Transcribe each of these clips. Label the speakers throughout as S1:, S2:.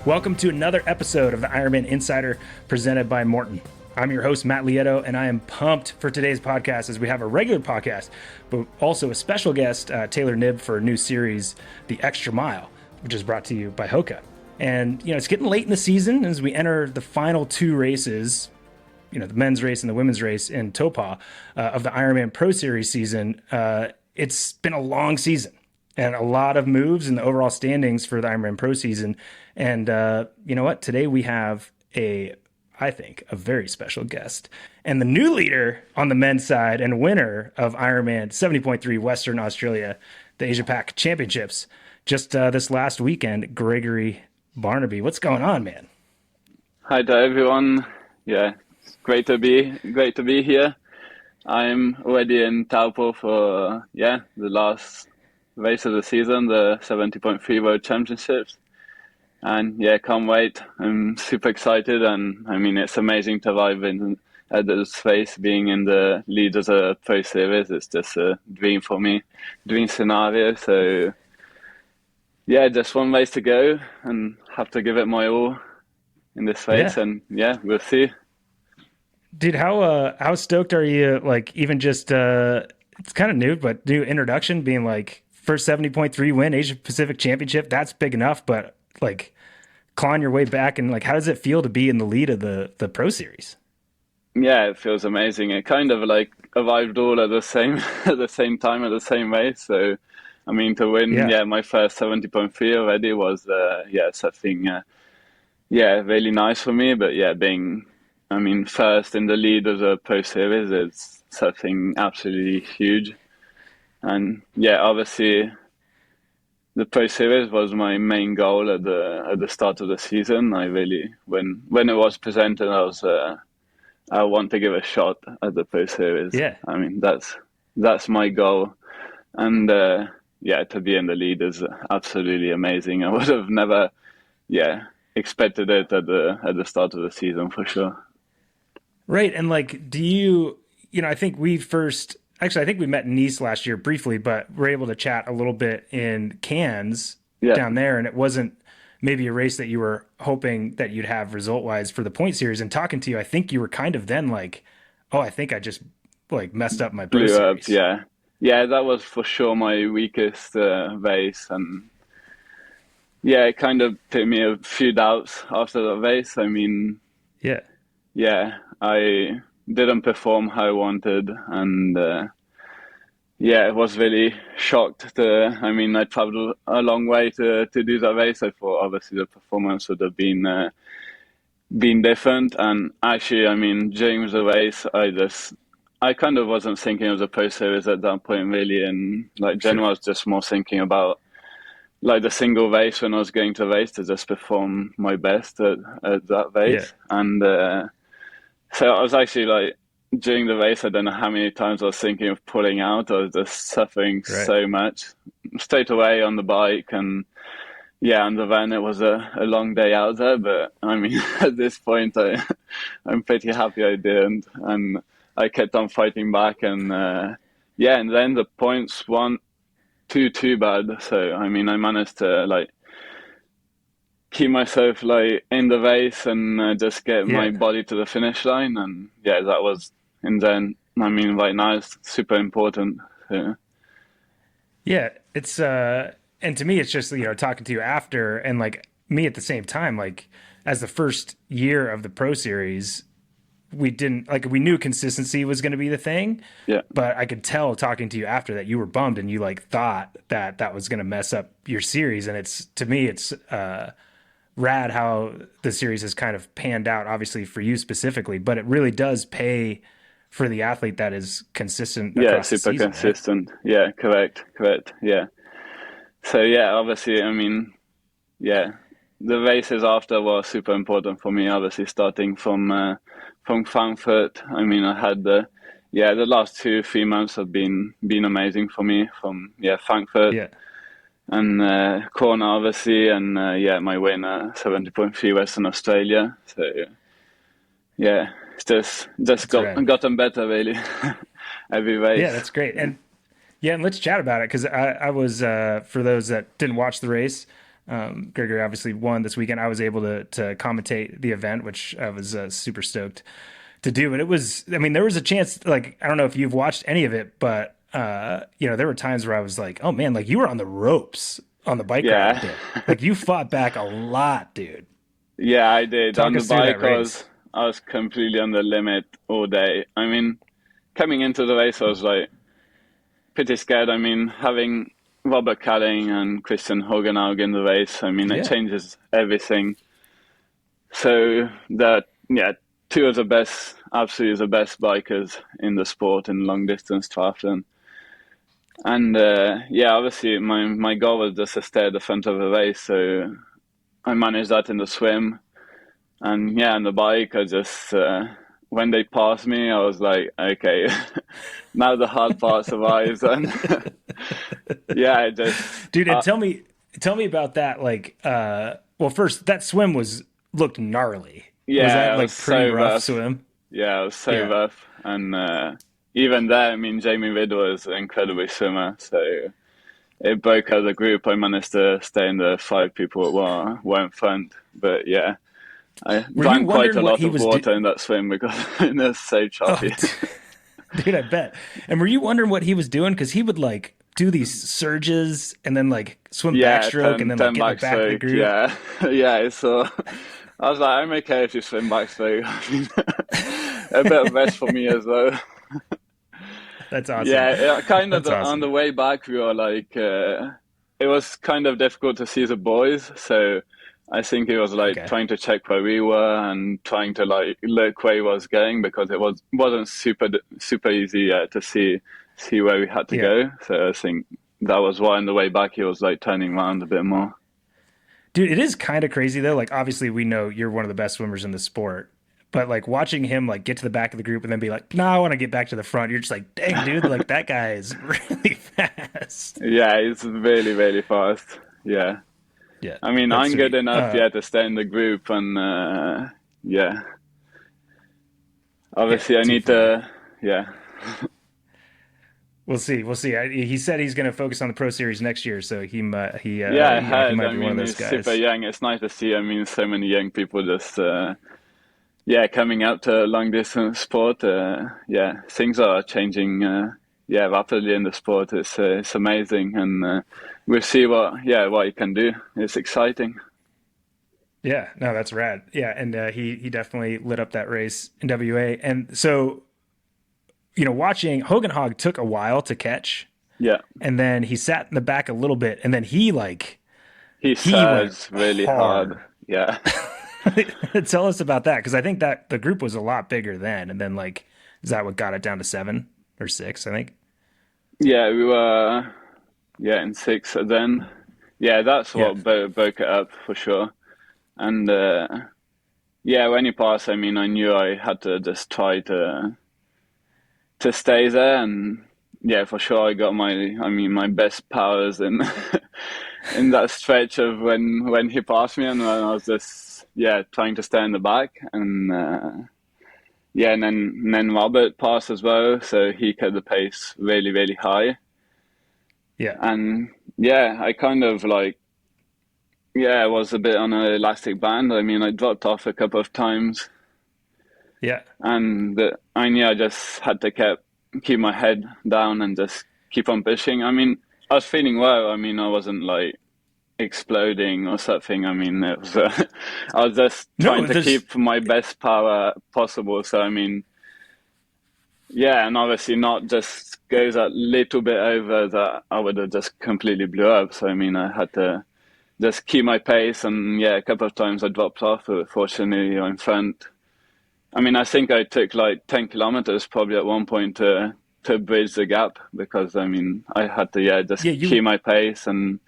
S1: Welcome to another episode of the IRONMAN Insider presented by Morton. I'm your host, Matt Lieto, and I am pumped for today's podcast as we have a regular podcast, but also a special guest, Taylor Knibb, for a new series, The Extra Mile, which is brought to you by HOKA. And, it's getting late in the season as we enter the final two races, the men's race and the women's race in Taupo of the IRONMAN Pro Series season. It's been a long season and a lot of moves in the overall standings for the IRONMAN Pro season. And you know what? Today we have I think, a very special guest and the new leader on the men's side and winner of Ironman 70.3 Western Australia, the Asia Pac Championships, just this last weekend, Gregory Barnaby. What's going on, man?
S2: Hi to everyone. Yeah, it's great to be here. I'm already in Taupo for the last race of the season, the 70.3 World Championships. And can't wait. I'm super excited, and I mean, it's amazing to arrive at this race, being in the lead as a Pro Series. It's just a dream for me, dream scenario. So just one race to go, and have to give it my all in this race. And we'll see.
S1: Dude, how stoked are you? Like, even just it's kind of new, but new introduction, being like first 70.3 win Asia Pacific Championship. That's big enough, but like clawing your way back, and like, how does it feel to be in the lead of the Pro Series?
S2: Yeah, it feels amazing. It kind of like arrived all at the same time at the same race. So, I mean, to win, my first 70.3 already was something really nice for me. But being, first in the lead of the Pro Series is something absolutely huge. And obviously, the Pro Series was my main goal at the start of the season. I really, when it was presented, I want to give a shot at the Pro Series.
S1: Yeah.
S2: I mean, that's my goal. And to be in the lead is absolutely amazing. I would have never expected it at the start of the season, for sure.
S1: Right. And like, do you, I think I think we met in Nice last year briefly, but we're able to chat a little bit in Cairns down there. And it wasn't maybe a race that you were hoping that you'd have result-wise for the point series. And talking to you, I think you were kind of then like, oh, I think I just like messed up my Pro Series.
S2: Yeah, that was for sure my weakest race. And it kind of took me a few doubts after the race. I mean, I didn't perform how I wanted, and I was really shocked. I traveled a long way to do that race. I thought obviously the performance would have been different, and actually, during the race, I kind of wasn't thinking of the Pro Series at that point really, and like general, I was just more thinking about like the single race when I was going to race to just perform my best at that race, and. So I was actually like, during the race, I don't know how many times I was thinking of pulling out. I was just suffering so much. Straight away on the bike, and on the van, it was a long day out there. But at this point, I'm pretty happy I didn't. And I kept on fighting back. And and then the points weren't too bad. So, I managed to like keep myself like in the race and just get my body to the finish line, and that was, and then right now it's super important.
S1: It's and to me it's just talking to you after, and like me at the same time, like as the first year of the Pro Series, we knew consistency was going to be the thing, but I could tell talking to you after that you were bummed, and you like thought that was going to mess up your series. And it's, to me, it's rad how the series has kind of panned out, obviously for you specifically, but it really does pay for the athlete that is consistent across the season,
S2: consistent, right? Correct. So obviously, the races after were super important for me, obviously starting from Frankfurt. I had the last 2-3 months have been amazing for me, from Frankfurt and Kona, obviously, and my win at 70.3 Western Australia. So it's just gotten better really every race.
S1: Yeah, that's great. And let's chat about it, because I was for those that didn't watch the race, Gregory obviously won this weekend. I was able to commentate the event, which I was super stoked to do. And it was, I mean, there was a chance, like, I don't know if you've watched any of it, but, there were times where I was like, oh man, like you were on the ropes on the bike ride a bit. Like you fought back a lot, dude.
S2: Yeah, I did.
S1: Talk
S2: On the
S1: us through
S2: bike,
S1: that race.
S2: I was completely on the limit all day. I mean, coming into the race, I was like pretty scared. I mean, having Robert Calling and Christian Hogenhaug in the race, I mean, it
S1: Yeah.
S2: changes everything. So that, yeah, two of the best, absolutely the best bikers in the sport in long distance triathlon. And obviously my goal was just to stay at the front of the race. So I managed that in the swim. And yeah, on the bike, I just, when they passed me, I was like, okay, now the hard part survives. And yeah, I just,
S1: Dude, and tell me about that. Like, well, first that swim looked gnarly. Was
S2: yeah,
S1: that
S2: it was
S1: like pretty
S2: so
S1: rough
S2: rough.
S1: swim?
S2: Yeah, it was so
S1: Yeah.
S2: rough. And even there, I mean, Jamie Riddle is an incredible swimmer. So it broke as a group. I managed to stay in the five people that were in front. But yeah, I
S1: Were you
S2: drank quite
S1: wondering
S2: a
S1: what
S2: lot
S1: he
S2: of
S1: was
S2: water in that swim because it was so
S1: Oh,
S2: choppy.
S1: dude, I bet. And were you wondering what he was doing? Because he would like do these surges and then like swim
S2: Yeah,
S1: backstroke and then like
S2: turn
S1: get in the back of the
S2: backstroke.
S1: group.
S2: Yeah, yeah. So I was like, I'm okay if you swim backstroke. I mean, a bit of rest for me as well.
S1: That's awesome.
S2: Yeah, kind of
S1: That's
S2: on the
S1: awesome.
S2: way back, we were like, it was kind of difficult to see the boys. So I think he was like
S1: Okay.
S2: trying to check where we were and trying to like look where he was going because wasn't super easy to see where we had to
S1: Yeah.
S2: go. So I think that was why on the way back he was like turning around a bit more.
S1: Dude, it is kind of crazy though. Like obviously we know you're one of the best swimmers in the sport. But like watching him like get to the back of the group and then be like, no, I want to get back to the front. You're just like, dang, dude, like that guy is really fast.
S2: Yeah, he's really, really fast. Yeah.
S1: Yeah,
S2: I mean,
S1: that's
S2: I'm good
S1: sweet.
S2: enough, yeah, to stay in the group and yeah.
S1: Yeah,
S2: Obviously, I
S1: too
S2: need
S1: funny.
S2: to, yeah.
S1: We'll see. We'll see. He said he's going to focus on the Pro Series next year, so
S2: Yeah, I
S1: he
S2: heard.
S1: might
S2: I
S1: be one of
S2: mean,
S1: those
S2: he's super
S1: guys.
S2: young. It's nice to see. I mean, so many young people just, yeah, coming up to long distance sport. Yeah, things are changing, yeah, rapidly in the sport. It's amazing, and we'll see what he can do. It's exciting.
S1: Yeah, no, that's rad. Yeah, and he definitely lit up that race in WA. And so, watching Hogan Hog took a while to catch,
S2: Yeah,
S1: and then he sat in the back a little bit, and then
S2: he
S1: he went
S2: surged really hard.
S1: hard.
S2: Yeah.
S1: Tell us about that because I think that the group was a lot bigger then, and then like is that what got it down to 7 or 6? I think.
S2: Yeah, we were in six then. Yeah, that's
S1: Yeah,
S2: what broke it up for sure. And yeah, when he passed, I mean, I knew I had to just try to stay there, and yeah, for sure, my best powers in in that stretch of when he passed me, and when I was just trying to stay in the back, and yeah, and then Robert passed as well, so he kept the pace really really high.
S1: yeah,
S2: And yeah, I kind of like, yeah, I was a bit on an elastic band. I mean, I dropped off a couple of times,
S1: yeah.
S2: and I just had to keep my head down and just keep on pushing. I mean, I was feeling well. I mean, I wasn't like exploding or something. I mean, it was I was just trying
S1: No,
S2: to
S1: there's
S2: keep my best power possible. So I mean, yeah, and obviously not just goes a little bit over that I would have just completely blew up. So I mean, I had to just keep my pace, and yeah, a couple of times I dropped off. But fortunately, in front. I mean, I think I took like 10 kilometers probably at one point to bridge the gap because I mean I had to just
S1: yeah
S2: keep
S1: you
S2: my pace, and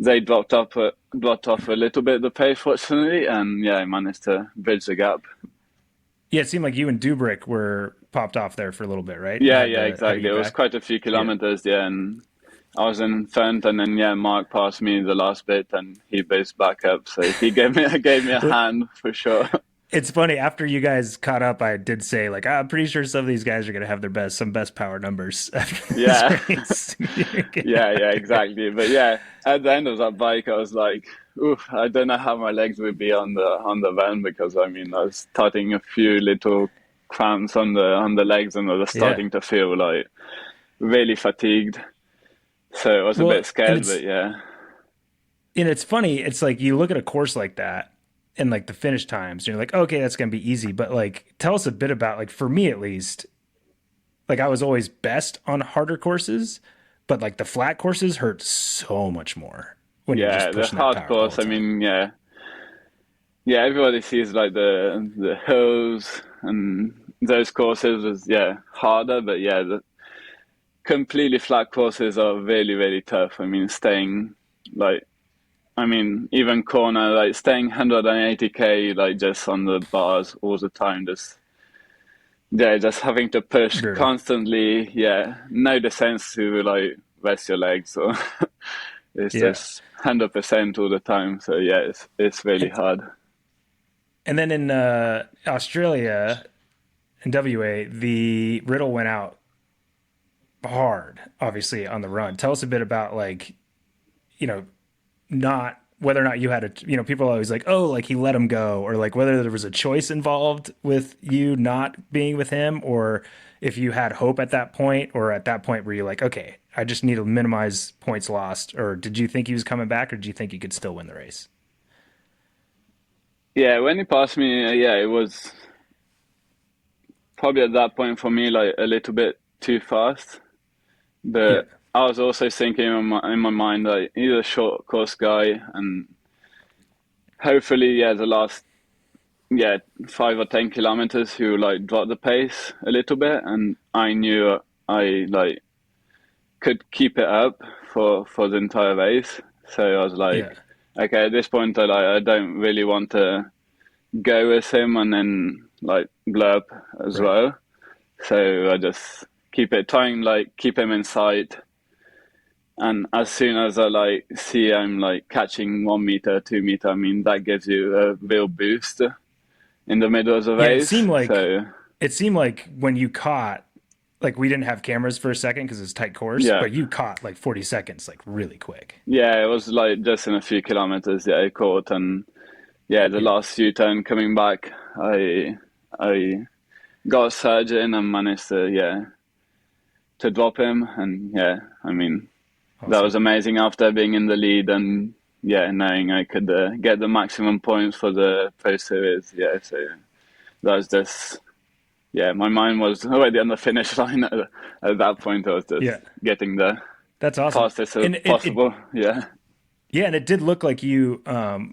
S2: they dropped off a little bit the pace fortunately, and yeah, I managed to bridge the gap.
S1: yeah it seemed like you and Dubrick were popped off there for a little bit, right? And
S2: Yeah,
S1: had to
S2: exactly. It
S1: get
S2: was
S1: back.
S2: quite a few
S1: Yeah.
S2: kilometers, yeah, and I was in front, and then yeah, Mark passed me the last bit, and he based back up, so he gave me a hand for sure.
S1: It's funny. After you guys caught up, I did say like I'm pretty sure some of these guys are gonna have some best power numbers after this
S2: Yeah.
S1: race.
S2: Yeah, exactly. But yeah, at the end of that bike, I was like I don't know how my legs would be on the van, because I mean I was starting a few little cramps on the legs, and I was starting to feel like really fatigued. So I was a bit scared, but yeah.
S1: And it's funny, it's like you look at a course like that and like the finish times, and you're like, okay, that's gonna be easy. But like tell us a bit about, like, for me at least, like I was always best on harder courses, but like the flat courses hurt so much more when you're just
S2: Yeah, the
S1: pushing that
S2: hard
S1: power all
S2: course,
S1: the
S2: I
S1: time.
S2: mean, yeah, everybody sees like the hills and those courses as harder, but yeah, the completely flat courses are really, really tough. I mean, like even Kona, like staying 180k like just on the bars all the time, just having to push
S1: Brutal.
S2: constantly. Yeah, no sense to like rest your legs, or it's
S1: Yeah.
S2: just 100% all the time. So yeah, it's really
S1: And,
S2: hard.
S1: and then in Australia and WA, the Riddle went out hard, obviously, on the run. Tell us a bit about, like, you know, not whether or not you had a, people are always like, oh, like he let him go, or like whether there was a choice involved with you not being with him, or if you had hope at that point, or at that point where you're like, okay, I just need to minimize points lost, or did you think he was coming back, or did you think he could still win the race?
S2: Yeah, when he passed me, it was probably at that point for me like a little bit too fast.
S1: Yeah.
S2: But I was also thinking in my mind, like, he's a short course guy, and hopefully, the last 5 or 10 kilometers, he will like drop the pace a little bit, and I knew I like could keep it up for the entire race. So I was
S1: Yeah.
S2: like, okay, at this point, I don't really want to go with him and then like blow up as
S1: Right.
S2: well. So I just keep him in sight. And as soon as I like see I'm like catching 1 meter, 2 meter, I mean that gives you a real boost in the middle of the
S1: Yeah. And
S2: race. So
S1: it seemed like when you caught, like, we didn't have cameras for a second because it's a tight course,
S2: yeah,
S1: but you caught like 40 seconds, like really quick.
S2: yeah, it was like just in a few kilometers, I caught, and the
S1: Yeah.
S2: last U-turn coming back, I got a surge in and managed to drop him, and I mean that was
S1: Awesome.
S2: amazing after being in the lead, and knowing I could get the maximum points for the Pro Series. Yeah, so that was just my mind was already on the finish line at that point. I was just
S1: Yeah.
S2: getting the
S1: That's awesome.
S2: fastest as
S1: And
S2: possible. Yeah,
S1: yeah, and it did look like you,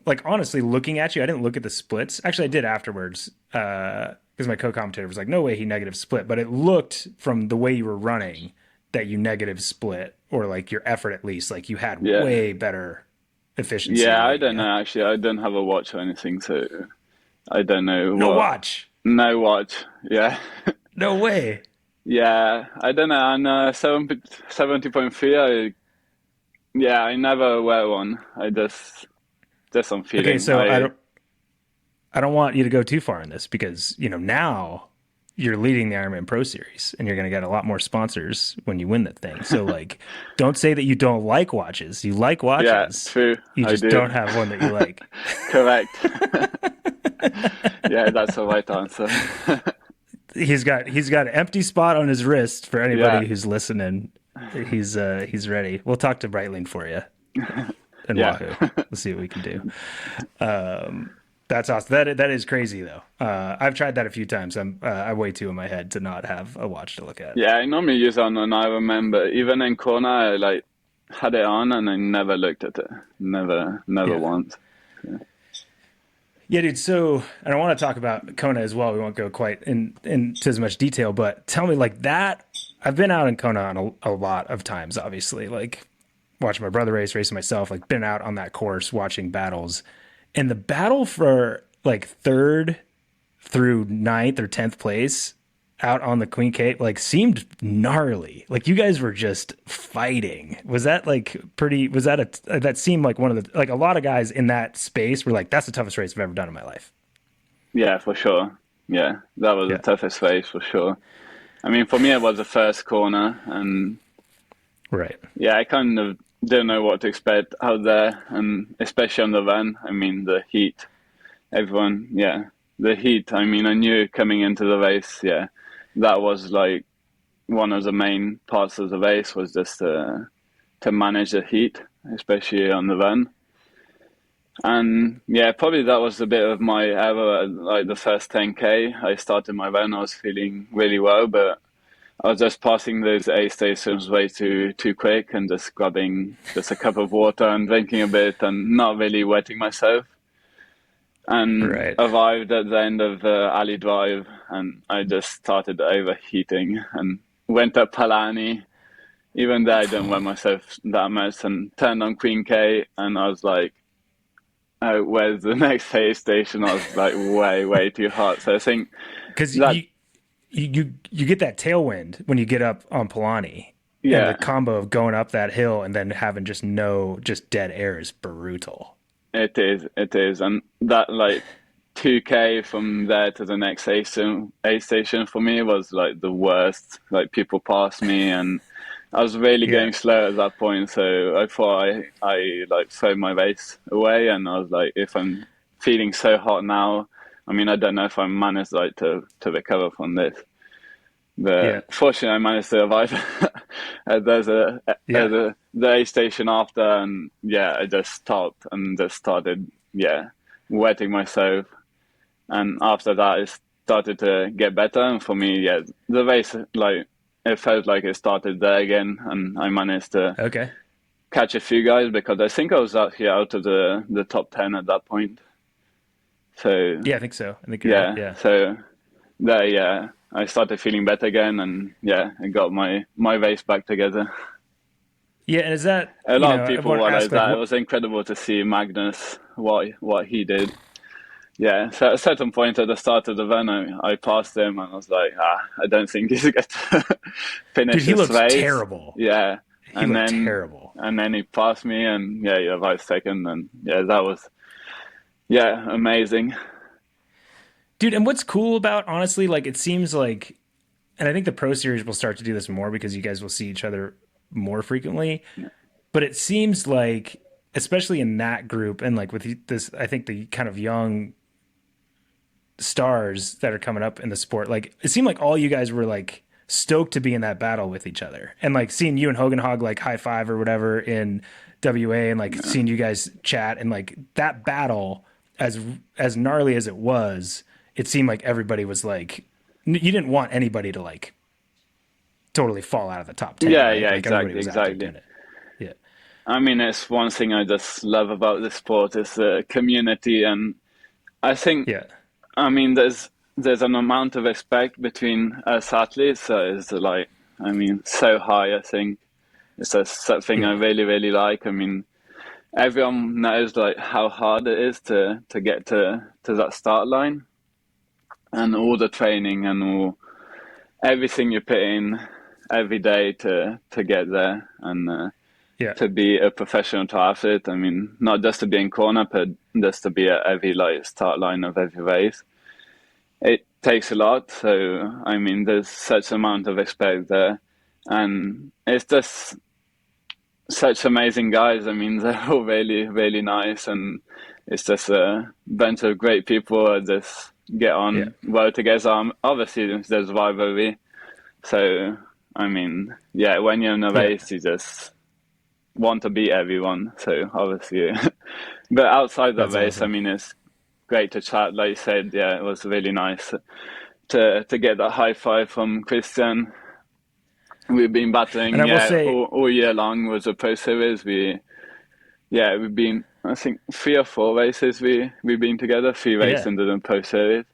S1: like, honestly, looking at you, I didn't look at the splits. Actually, I did afterwards, because my co-commentator was like, no way he negative split. But it looked from the way you were running that you negative split, or like your effort at least, like you had
S2: yeah,
S1: way better efficiency
S2: yeah.
S1: and
S2: I
S1: weight.
S2: don't
S1: Yeah.
S2: know actually. I don't have a watch or anything, so I don't know
S1: No
S2: what.
S1: watch.
S2: No watch. Yeah.
S1: No way.
S2: Yeah, I don't know. On 70.3, I never wear one. I just on
S1: Okay,
S2: feeling.
S1: so I don't want you to go too far in this, because now you're leading the Ironman Pro Series, and you're going to get a lot more sponsors when you win that thing. So, like, don't say that you don't like watches. You like
S2: Yeah,
S1: watches.
S2: true.
S1: You
S2: I
S1: just
S2: do.
S1: don't have one that you like.
S2: Correct. Yeah, that's the right answer.
S1: He's got an empty spot on his wrist for
S2: Yeah,
S1: anybody who's listening. He's ready. We'll talk to Breitling for you and
S2: yeah,
S1: Wahoo. We'll see what we can do. That's awesome. That is crazy though. I've tried that a few times. I weigh too in my head to not have a watch to look at.
S2: yeah. I normally use it on an IRONMAN, but even in Kona, I like had it on and I never looked at it. Never
S1: Yeah.
S2: once.
S1: Yeah, dude. So, and I want to talk about Kona as well. We won't go quite into as much detail, but tell me, like, that. I've been out in Kona on a lot of times, obviously, like watching my brother racing myself, like been out on that course watching battles, and the battle for like third through ninth or 10th place out on the Queen Cape, like, seemed gnarly. Like, you guys were just fighting. Was that like pretty? Was that that seemed like one of the, like, a lot of guys in that space were like, that's the toughest race I've ever done in my life.
S2: Yeah, for sure. Yeah, that was the
S1: Yeah.
S2: toughest race for sure. I mean, for me, it was the first corner, and
S1: Right.
S2: yeah, I kind of didn't know what to expect out there, and especially on the van. I mean, the heat. Everyone, yeah, the heat. I mean, I knew coming into the race, yeah, that was like one of the main parts of the race was just to manage the heat, especially on the van. And yeah, probably that was a bit of my error. Like the first 10K, I started my run, I was feeling really well, but I was just passing those aid stations way too quick and just grabbing just a cup of water and drinking a bit and not really wetting myself. And
S1: Right.
S2: arrived at the end of the alley drive, and I just started overheating and went up Palani. Even there, I didn't wet myself that much and turned on Queen K, and I was like, oh, where's the next aid station? I was like, way too hot. So I think
S1: Because
S2: that,
S1: you get that tailwind when you get up on Palani, and the
S2: yeah,
S1: combo of going up that hill and then having just dead air is brutal.
S2: it is. And that like 2K from there to the next aid station for me was like the worst. Like people passed me and I was really
S1: Yeah.
S2: getting slow at that point. So I thought I like throw my race away, and I was like, if I'm feeling so hot now, I mean, I don't know if I managed like to recover from this.
S1: Yeah.
S2: But fortunately, I managed to survive. There's
S1: Yeah.
S2: the aid station after, and yeah, I just stopped and just started, yeah, wetting myself. And after that, it started to get better. And for me, yeah, the race, like, it felt like it started there again, and I managed to
S1: Okay.
S2: catch a few guys because I think I was actually out of the top 10 at that point. So
S1: Yeah, I think so. I think you're right.
S2: yeah,
S1: Yeah.
S2: so there, yeah, I started feeling better again, and yeah, I got my race back together.
S1: Yeah. And is that,
S2: A lot of
S1: I
S2: people
S1: want to
S2: were like
S1: ask, like,
S2: that. It
S1: what,
S2: was incredible to see Magnus what he did. Yeah, so at a certain point at the start of the run, I passed him and I was like, I don't think he's going to
S1: dude,
S2: finish
S1: he
S2: this
S1: looked
S2: race.
S1: terrible.
S2: Yeah,
S1: He
S2: and
S1: looked
S2: then
S1: terrible.
S2: he passed me, and yeah, you're right second, and yeah, that was yeah amazing.
S1: Dude, and what's cool about, honestly, like, it seems like, and I think the Pro Series will start to do this more because you guys will see each other more frequently. But it seems like, especially in that group, and like with this, I think the kind of young stars that are coming up in the sport, like it seemed like all you guys were like stoked to be in that battle with each other, and like seeing you and Hogan Hog like high five or whatever in WA, and like seeing you guys chat, and like that battle, as gnarly as it was, it seemed like everybody was like, you didn't want anybody to like totally fall out of the top 10,
S2: Yeah,
S1: right?
S2: yeah,
S1: Like everybody
S2: exactly,
S1: was out there
S2: exactly.
S1: doing it. Yeah.
S2: I mean, it's one thing I just love about the sport is the community, and I think
S1: Yeah.
S2: I mean there's an amount of respect between us athletes that is like I mean so high. I think it's just something I
S1: Yeah.
S2: really like. I mean, everyone knows like how hard it is to get to that start line, and all the training and all everything you put in every day to get there, and
S1: Yeah.
S2: to be a professional triathlete. I mean, not just to be in Kona, but just to be at every like start line of every race. It takes a lot. So I mean, there's such amount of respect there, and it's just such amazing guys. I mean, they're all really nice, and it's just a bunch of great people that just get
S1: Yeah.
S2: on well together. Obviously, there's rivalry. So I mean, yeah, when you're in a
S1: Yeah.
S2: race, you just want to beat everyone. So obviously, but outside the
S1: That's
S2: race, I
S1: awesome.
S2: mean, it's great to chat. Like you said, yeah, it was really nice to get that high five from Christian. We've been
S1: And
S2: battling,
S1: I will
S2: yeah,
S1: say,
S2: all year long with the Pro Series. We've been, I think, 3 or 4 races we've been together, 3 races
S1: yeah.
S2: into the Pro Series,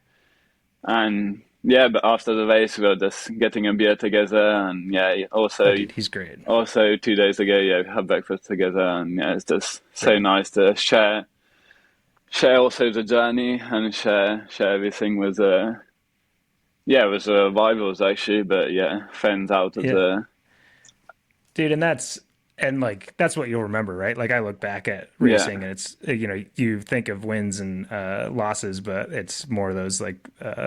S2: and yeah, but after the race, we were just getting a beer together, and yeah,
S1: Oh,
S2: also
S1: dude, he's great.
S2: 2 days ago, yeah, we had breakfast together, and yeah, it's just so
S1: Right.
S2: nice to share also the journey and share everything with with rivals actually, but yeah, friends out of
S1: Yeah.
S2: the
S1: Dude, and like that's what you'll remember, right? Like I look back at
S2: yeah
S1: racing and it's, you think of wins and losses, but it's more of those like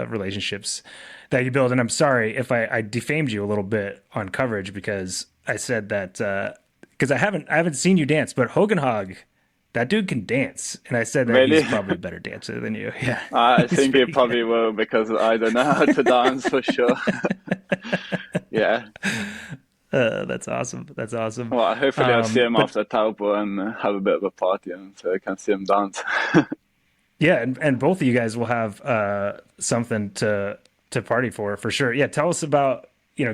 S1: relationships that you build. And I'm sorry if I defamed you a little bit on coverage because I said that because because I haven't seen you dance, but Hogenhog, that dude can dance, and I said that
S2: Really?
S1: he's probably a better dancer than you. Yeah,
S2: I
S1: he's
S2: think he
S1: pretty
S2: probably
S1: good.
S2: will because I don't know how to dance for sure. Yeah.
S1: That's awesome. That's awesome.
S2: Well, hopefully I'll see him
S1: But
S2: after Taupo and have a bit of a party, and so I can see him dance.
S1: yeah, and both of you guys will have something to party for sure. Yeah, tell us about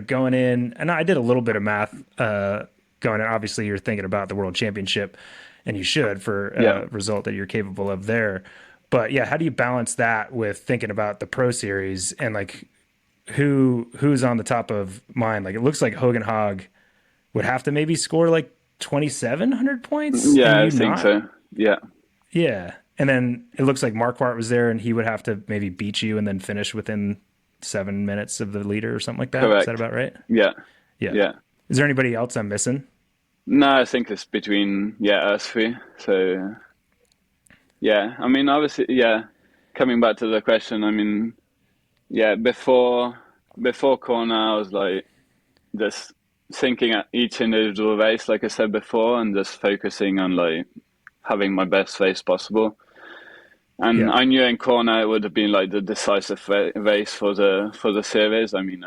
S1: going in, and I did a little bit of math going in. Obviously, you're thinking about the World Championship, and you should for
S2: Yeah.
S1: a result that you're capable of there. But yeah, how do you balance that with thinking about the Pro Series and like who's on the top of mind? Like it looks like Hogan Hogg would have to maybe score like 2,700 points, and
S2: Yeah, I
S1: you
S2: think
S1: not.
S2: so. Yeah.
S1: Yeah. And then it looks like Marquardt was there and he would have to maybe beat you and then finish within 7 minutes of the leader or something like that. Is that
S2: Correct.
S1: about right?
S2: Yeah.
S1: Yeah.
S2: Yeah.
S1: Is there anybody else I'm missing?
S2: No, I think it's between, us three. So, yeah. I mean, obviously, yeah. Coming back to the question, I mean, yeah, before Kona, I was like just thinking at each individual race, like I said before, and just focusing on like having my best race possible. And
S1: Yeah.
S2: I knew in Kona it would have been like the decisive race for the series. I mean,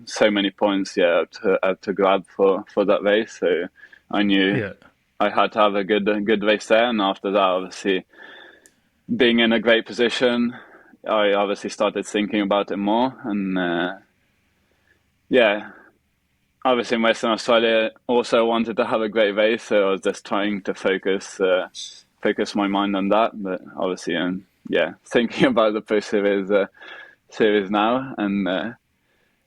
S2: so many points, yeah, out to grab for that race. So I knew
S1: Yeah.
S2: I had to have a good race there. And after that, obviously, being in a great position, I obviously started thinking about it more. And yeah, obviously in Western Australia, also wanted to have a great race. So I was just trying to focus my mind on that. But obviously, yeah, thinking about the Pro series now, and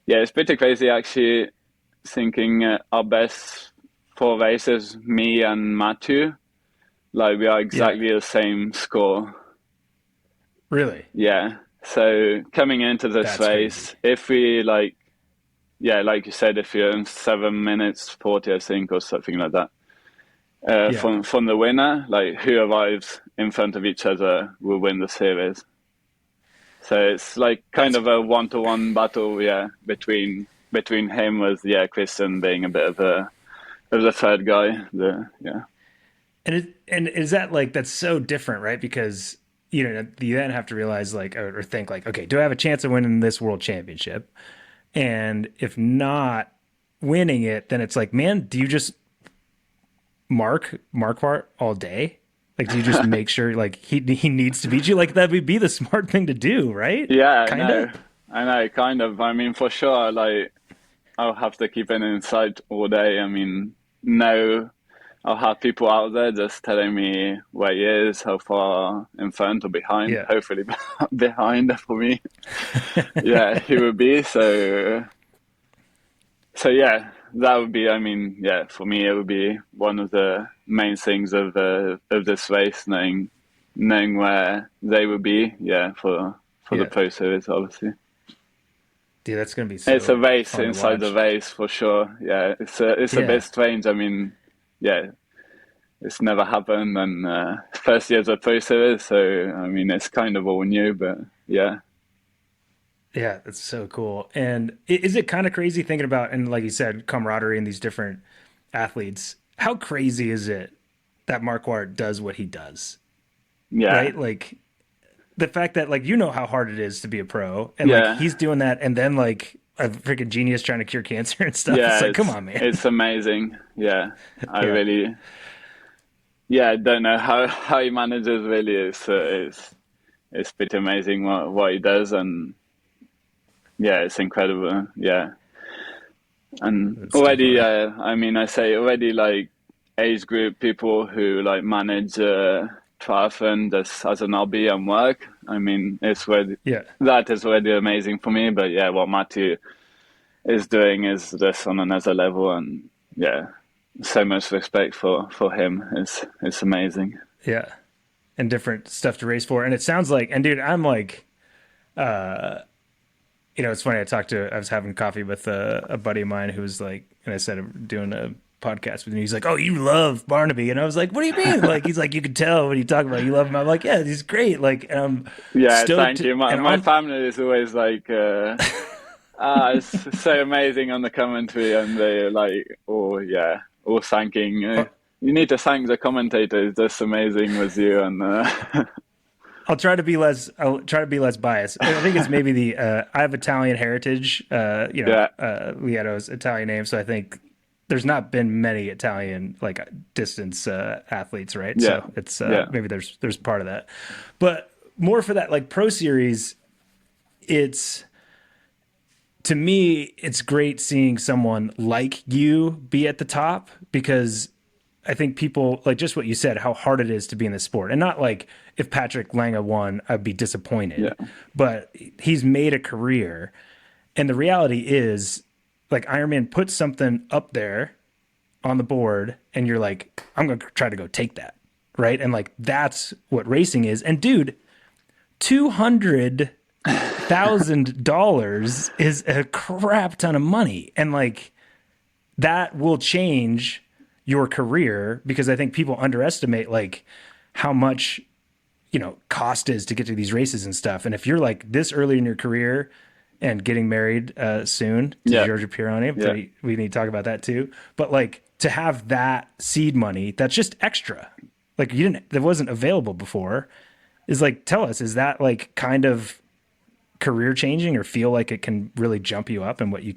S2: yeah, it's pretty crazy actually. Thinking our best four races, me and Matthew, like we are
S1: Yeah.
S2: exactly the same score.
S1: Really?
S2: Yeah. So coming into this
S1: That's crazy.
S2: race, if we like, yeah, like you said, if you're in 7 minutes 40, I think, or something like that,
S1: Yeah.
S2: from the winner, like who arrives in front of each other will win the series. So it's like kind
S1: That's
S2: of a one-to-one battle, yeah, between him with Christian being a bit of the third guy. Yeah,
S1: and is that like that's so different, right? Because you then have to realize like or think like, okay, do I have a chance of winning this world championship? And if not winning it, then it's like, man, do you just Marquardt all day? Like, do you just make sure like he needs to beat you? Like that would be the smart thing to do, right?
S2: yeah,
S1: Kinda.
S2: I know, kind of. I mean, for sure, like I'll have to keep it in sight all day. I mean, no, I'll have people out there just telling me where he is, how far in front or behind.
S1: Yeah.
S2: Hopefully behind for me. Yeah, he would be. So yeah, that would be. I mean, yeah, for me it would be one of the main things of this race, knowing where they would be. Yeah, for the
S1: Yeah.
S2: Pro Series, obviously.
S1: Dude, that's gonna be
S2: It's a
S1: so
S2: race
S1: fun to
S2: inside the
S1: watch.
S2: race for sure. Yeah, it's a bit
S1: Yeah.
S2: strange. I mean, yeah, it's never happened, and first year's a Pro Series, so I mean it's kind of all new, but yeah,
S1: Yeah, that's so cool. And is it kind of crazy thinking about, and like you said, camaraderie and these different athletes? How crazy is it that Marquardt does what he does,
S2: yeah,
S1: right? Like the fact that like how hard it is to be a pro, and like
S2: yeah,
S1: he's doing that, and then like a freaking genius trying to cure cancer and stuff. It's
S2: yeah.
S1: like, come on, man.
S2: It's amazing. Yeah, I
S1: Yeah,
S2: really, yeah, I don't know how he manages. Really, it's pretty amazing what he does, and yeah, it's incredible. Yeah. And
S1: that's too
S2: already,
S1: funny.
S2: I mean, I say already like age group people who like manage triathlon just as an hobby and work. I mean,
S1: Yeah,
S2: that is already amazing for me. But yeah, what Matthew is doing is just on another level, and yeah, so much respect for him. It's amazing.
S1: yeah, and different stuff to race for. And it sounds like, and dude, I'm like, it's funny. I was having coffee with a buddy of mine who was like, and I said, I'm doing a podcast with him. He's like, oh, you love Barnaby. And I was like, what do you mean? Like, he's like, you can tell when you talk about it, you love him. I'm like, yeah, he's great. Like, and I'm
S2: Yeah,
S1: stoked.
S2: thank you. My
S1: And
S2: my
S1: on,
S2: family is always like. It's so amazing on the commentary, and they're like, "Oh yeah, all thanking. You need to thank the commentators. That's amazing with you. And
S1: I'll try to be less biased. I think it's maybe I have Italian heritage,
S2: yeah,
S1: Lieto's Italian name. So I think there's not been many Italian like distance athletes, right?
S2: yeah,
S1: So it's
S2: yeah,
S1: maybe there's part of that, but more for that like pro series. It's, to me, it's great seeing someone like you be at the top, because I think people, like just what you said, how hard it is to be in this sport. And not like if Patrick Lange won, I'd be disappointed,
S2: yeah,
S1: but he's made a career. And the reality is, like, Ironman puts something up there on the board and you're like, I'm going to try to go take that. Right. And like, that's what racing is. And dude, $200,000 is a crap ton of money. And like, that will change your career, because I think people underestimate like how much, cost is to get to these races and stuff. And if you're like this early in your career and getting married soon to
S2: yeah,
S1: Giorgio Pironi,
S2: yeah.
S1: we need to talk about that too. But like, to have that seed money, that's just extra. Like that wasn't available before. Is like, tell us, is that like kind of career changing, or feel like it can really jump you up in what you're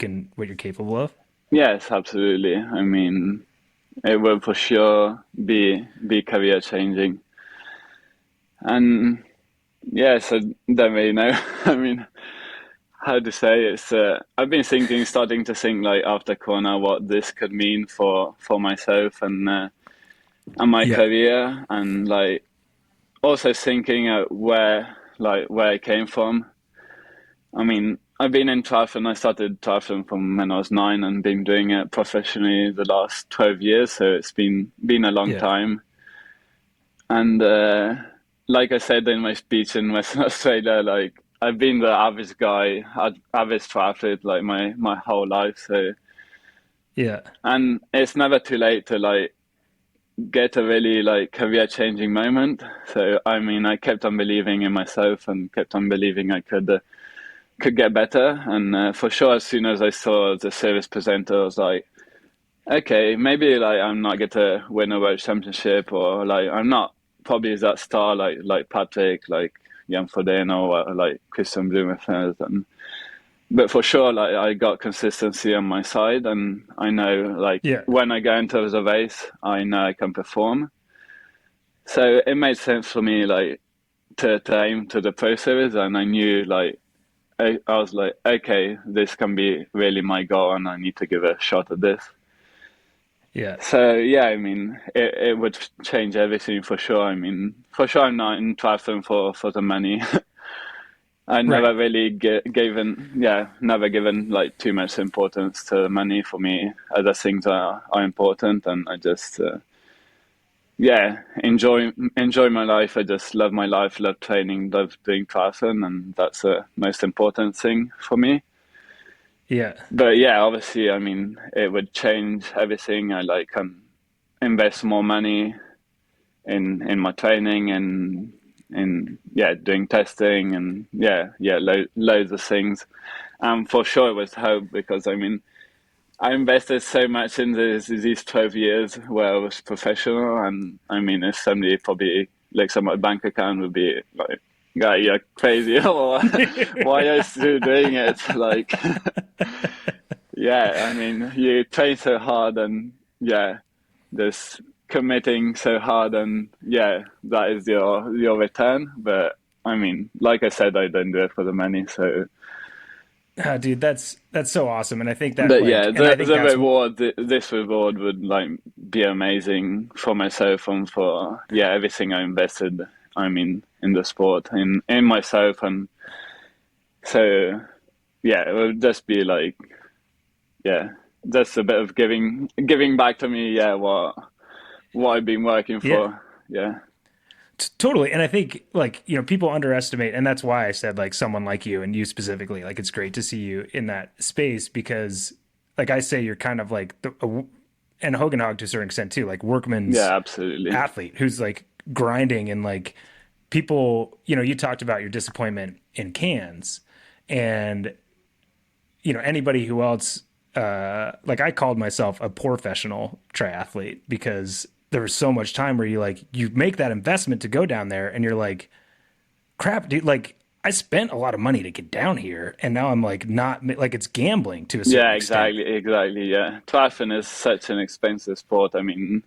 S1: capable of?
S2: Yes, absolutely. I mean, it will for sure be career changing. And yes, I don't really know. I mean, how to say it's. I've been starting to think like after Kona what this could mean for myself and my
S1: Yeah.
S2: career, and like also thinking where I came from. I mean, I've been in triathlon. I started triathlon from when I was 9 and been doing it professionally the last 12 years. So it's been a long
S1: Yeah.
S2: time. And like I said in my speech in Western Australia, like I've been the average guy, average triathlete, like my whole life. So,
S1: Yeah.
S2: and it's never too late to like get a really like career changing moment. So I mean, I kept on believing in myself and kept on believing I could get better. And for sure, as soon as I saw the series presenter, I was like, okay, maybe like I'm not going to win a world championship, or like I'm not probably that star like Patrick, like Jan Frodeno, or like Christian Blumenfeld. But for sure, like I got consistency on my side, and I know like
S1: Yeah.
S2: when I go into the race, I know I can perform. So it made sense for me like to aim to the Pro Series, and I knew like I was like, okay, this can be really my goal, and I need to give a shot at this.
S1: Yeah.
S2: So yeah, I mean, it would change everything for sure. I mean, for sure, I'm not in triathlon for the money. I
S1: Right.
S2: never really never given like too much importance to money. For me, other things are important, and I just enjoy my life. I just love my life, love training, love doing triathlon, and that's the most important thing for me.
S1: Yeah.
S2: But yeah, obviously, I mean, it would change everything. I like can invest more money in my training and in doing testing and loads of things. For sure, it was hope, because I mean, I invested so much in these 12 years where I was professional, and I mean, if somebody probably looks at my bank account, would be like, "Guy, you're crazy," or "Why are you still doing it?" Like, yeah, I mean, you train so hard, and just committing so hard, and that is your return. But I mean, like I said, I don't do it for the money, so.
S1: Dude, that's so awesome. And I think that
S2: But
S1: like,
S2: yeah,
S1: and I think
S2: the
S1: that's,
S2: reward, this reward would like be amazing for myself and for everything I invested. I mean, in the sport, in myself, and so it would just be like just a bit of giving back to me. Yeah, what I've been working
S1: yeah,
S2: for. Yeah,
S1: totally. And I think like, people underestimate, and that's why I said like someone like you, and you specifically, like, it's great to see you in that space, because like I say, you're kind of like and Hogan Hog to a certain extent too, like workman's
S2: yeah, absolutely.
S1: athlete who's like grinding. And like, people, you talked about your disappointment in Cairns, and anybody who else like I called myself a professional triathlete because there was so much time where you make that investment to go down there and you're like, crap, dude, like I spent a lot of money to get down here and now I'm like not like it's gambling to a certain
S2: Yeah,
S1: extent.
S2: exactly. Yeah, triathlon is such an expensive sport. I mean,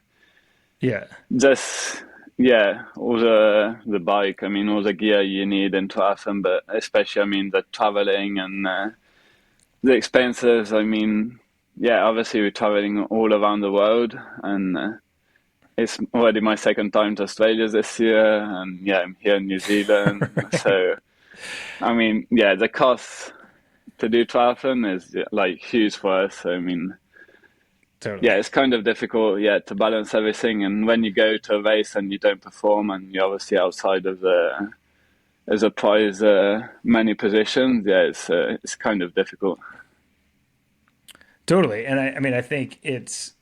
S1: Yeah.
S2: just yeah, all the bike. I mean, all the gear you need in triathlon, but especially, I mean, the traveling and the expenses. I mean, yeah, obviously we're traveling all around the world, and it's already my second time to Australia this year, and yeah, I'm here in New Zealand. So, I mean, yeah, the cost to do triathlon is like huge for us. I mean,
S1: Totally.
S2: yeah, it's kind of difficult, yeah, to balance everything. And when you go to a race and you don't perform, and you're obviously outside of the as a prize many positions, yeah, it's kind of difficult.
S1: Totally. And I mean, I think it's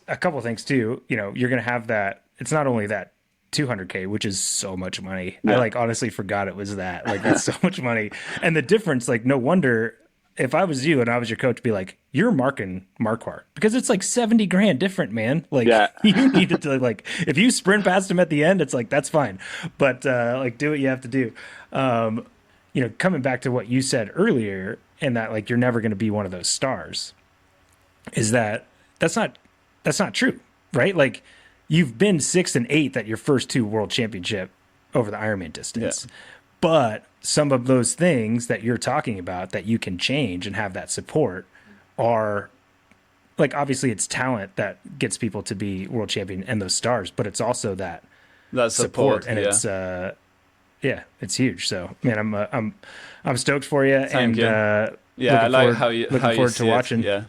S1: a couple of things too. You know, you're going to have that. It's not only that 200K, which is so much money. I
S2: Yeah,
S1: like honestly forgot it was that. Like that's so much money. And the difference, like no wonder if I was you and I was your coach, be like, you're marking Marquardt because it's like 70 grand different, man. Like
S2: yeah,
S1: you needed to like, if you sprint past him at the end, it's like, that's fine. But like do what you have to do. Um, you know, coming back to what you said earlier and that like, you're never going to be one of those stars is that that's not that's not true, right? Like you've been 6 and 8 at your first two world championship over the Ironman
S2: yeah,
S1: distance, but some of those things that you're talking about that you can change and have that support are like obviously it's talent that gets people to be world champion and those stars, but it's also that
S2: that
S1: support
S2: support.
S1: and
S2: Yeah,
S1: it's yeah, it's huge. So man, I'm stoked for you
S2: thank
S1: and
S2: you. Yeah, I like how
S1: looking
S2: you
S1: forward to
S2: see it.
S1: watching.
S2: Yeah,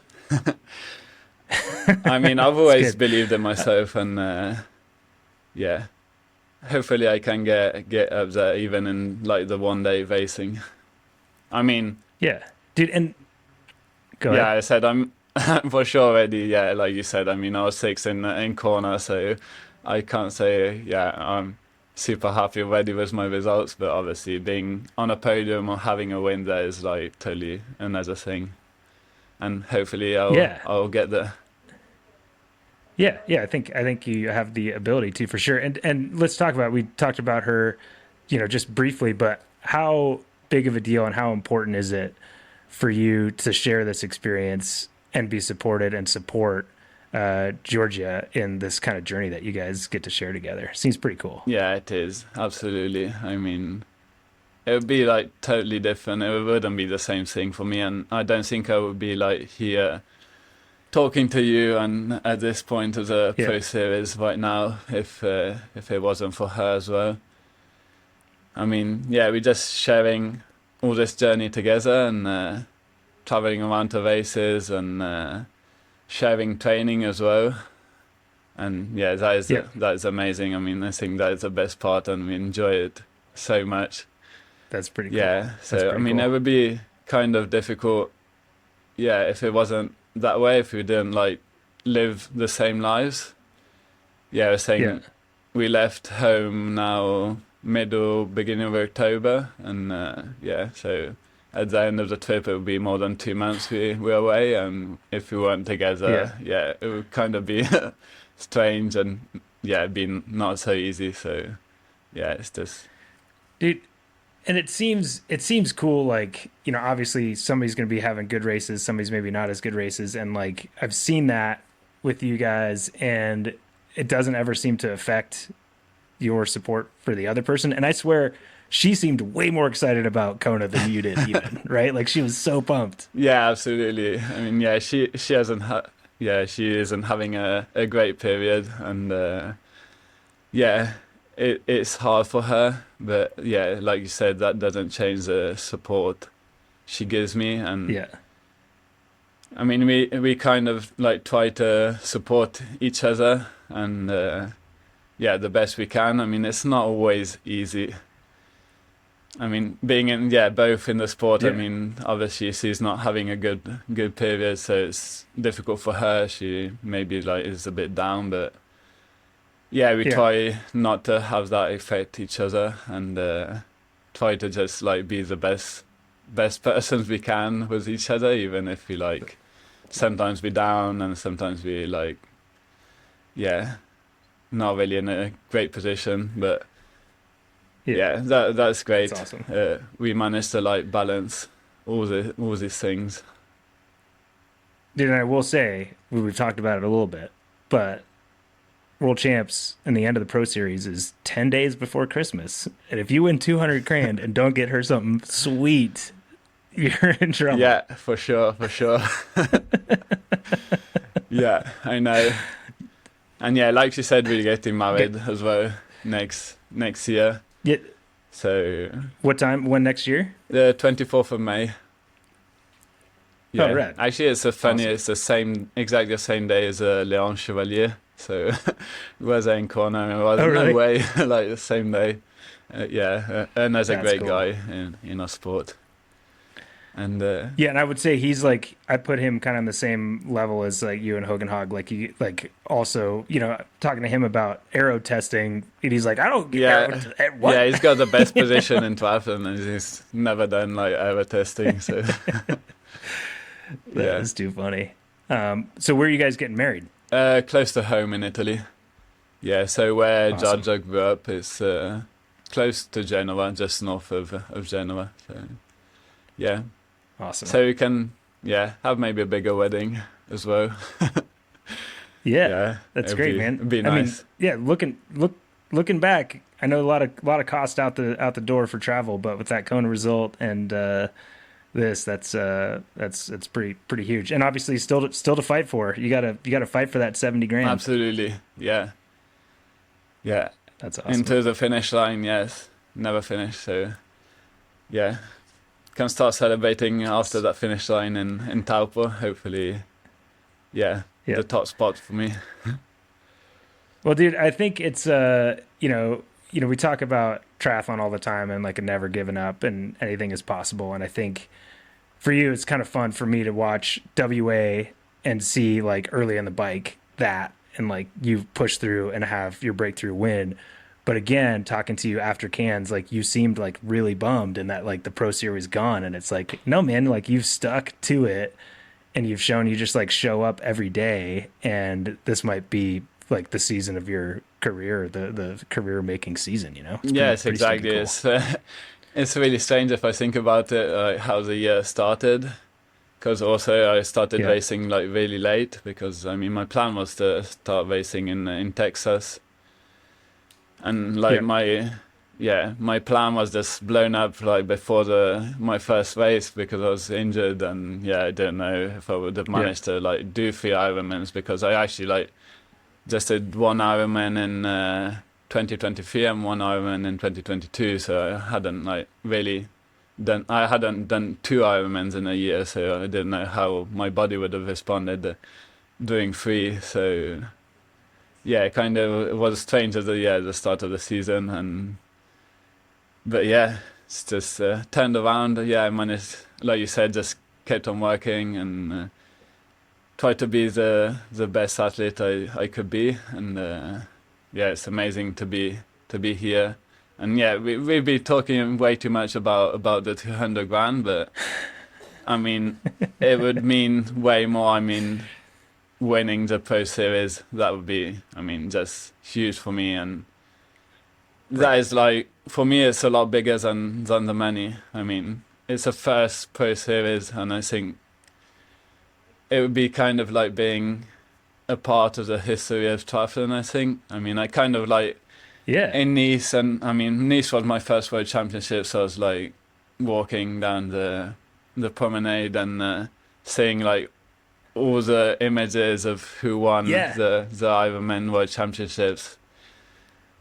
S2: I mean, I've
S1: It's
S2: always
S1: good.
S2: believed in myself, and yeah, hopefully I can get up there even in like the 1 day racing. I mean,
S1: Yeah, dude, and go
S2: yeah,
S1: ahead.
S2: I said I'm for sure already. Yeah, like you said, I mean, I was six in Kona, so I can't say yeah I'm super happy already with my results. But obviously, being on a podium or having a win there is like totally another thing. And hopefully,
S1: Yeah,
S2: I'll get there.
S1: yeah. I think you have the ability to for sure. And let's talk about. We talked about her, you know, just briefly, but how big of a deal and how important is it for you to share this experience and be supported and support Georgia in this kind of journey that you guys get to share together? Seems pretty cool.
S2: Yeah, it is absolutely. I mean, it would be like totally different. It wouldn't be the same thing for me, and I don't think I would be like here talking to you and at this point of the
S1: Yeah,
S2: Pro Series right now if it wasn't for her as well. I mean, yeah, we're just sharing all this journey together and traveling around to races and sharing training as well. And yeah,
S1: yeah.
S2: that is amazing. I mean, I think that is the best part, and we enjoy it so much.
S1: That's pretty cool.
S2: Yeah,
S1: That's
S2: so I
S1: pretty
S2: mean, it
S1: cool.
S2: would be kind of difficult, yeah, if it wasn't that way, if we didn't like live the same lives. Yeah, I was
S1: Yeah,
S2: saying we left home now middle beginning of October, and yeah, so at the end of the trip it would be more than 2 months we were away, and if we weren't
S1: yeah,
S2: together, yeah, it would kind of be strange and yeah, been not so easy. So yeah, it's just
S1: dude. And it seems cool. Like you know, obviously somebody's going to be having good races, somebody's maybe not as good races, and like I've seen that with you guys, and it doesn't ever seem to affect your support for the other person. And I swear, she seemed way more excited about Kona than you did, even right? Like she was so pumped.
S2: yeah, absolutely. I mean, yeah, she hasn't yeah, she isn't having a great period, and yeah, it's hard for her, but yeah, like you said, that doesn't change the support she gives me. And
S1: Yeah,
S2: I mean, we kind of like try to support each other, and yeah, the best we can. I mean, it's not always easy. I mean, being in yeah both in the sport. I
S1: yeah,
S2: mean, obviously she's not having a good period, so it's difficult for her. She maybe like is a bit down, but yeah, we
S1: yeah,
S2: try not to have that affect each other, and try to just like be the best persons we can with each other, even if we like sometimes be down and sometimes be like, not really in a great position, but that's great.
S1: That's awesome.
S2: We managed to like balance all these things.
S1: Dude, and I will say, we've talked about it a little bit, but World Champs and the end of the Pro Series is 10 days before Christmas. And if you win 200 grand and don't get her something sweet, you're in trouble.
S2: Yeah, for sure. Yeah, I know. And yeah, like you said, we're getting married as well next year.
S1: Yeah.
S2: So
S1: what time? When next year?
S2: The 24th of May. Yeah.
S1: Oh, right.
S2: Actually, it's funny.
S1: Awesome.
S2: It's exactly the same day as Leon Chevalier. So we was in Kona. And it was
S1: really?
S2: No way, like the same day. And there's a great
S1: cool.
S2: guy in our sport. And
S1: and I would say he's like, I put him kind of on the same level as like you and Hogan Hogg. Like he, like also, talking to him about aero testing, and he's like, I don't get what?
S2: Yeah, he's got the best position in triathlon, and he's never done like aero testing. So
S1: That's too funny. So where are you guys getting married?
S2: Close to home in Italy. Yeah, so where
S1: Awesome.
S2: Giorgio grew up is close to Genoa, just north of Genoa. So yeah.
S1: Awesome.
S2: So we can, have maybe a bigger wedding as well.
S1: That's great, man.
S2: It'd be nice.
S1: I mean, looking back, I know a lot of cost out the door for travel, but with that Kona result and that's pretty huge. And obviously, still to fight for. You gotta fight for that 70 grand.
S2: Absolutely, yeah.
S1: That's awesome.
S2: Into the finish line, yes. Never finish, so yeah. Can start celebrating after that finish line in Taupo. Hopefully, the top spot for me.
S1: Well, dude, I think it's we talk about triathlon all the time and like a never giving up and anything is possible. And I think for you, it's kind of fun for me to watch WA and see like early in the bike that and like you push through and have your breakthrough win. But again, talking to you after Cairns, like you seemed like really bummed and that like the Pro Series gone. And it's like, no, man, like you've stuck to it and you've shown you just like show up every day. And this might be like the season of your career, the career making season,
S2: Yes, exactly. Cool. It's really strange if I think about it, how the year started. Because also I started racing like really late because I mean my plan was to start racing in Texas. And like my plan was just blown up like before my first race because I was injured and I didn't know if I would have managed to like do 3 Ironmans because I actually like just did 1 Ironman in 2023 and 1 Ironman in 2022, so I hadn't like really done 2 Ironmans in a year, so I didn't know how my body would have responded doing 3. So kind of it was strange at the start of the season, but it's just turned around. I managed, like you said, just kept on working and tried to be the best athlete I could be, and it's amazing to be here. And we've been talking way too much about the 200 grand, but I mean it would mean way more. I mean, winning the Pro Series, that would be, I mean, just huge for me, and that is like, for me it's a lot bigger than the money. I mean, it's a first Pro Series, and I think it would be kind of like being a part of the history of triathlon, I think. I mean, I kind of like in Nice, and I mean Nice was my first World Championship, so I was like walking down the promenade and seeing like all the images of who won the Ironman World Championships,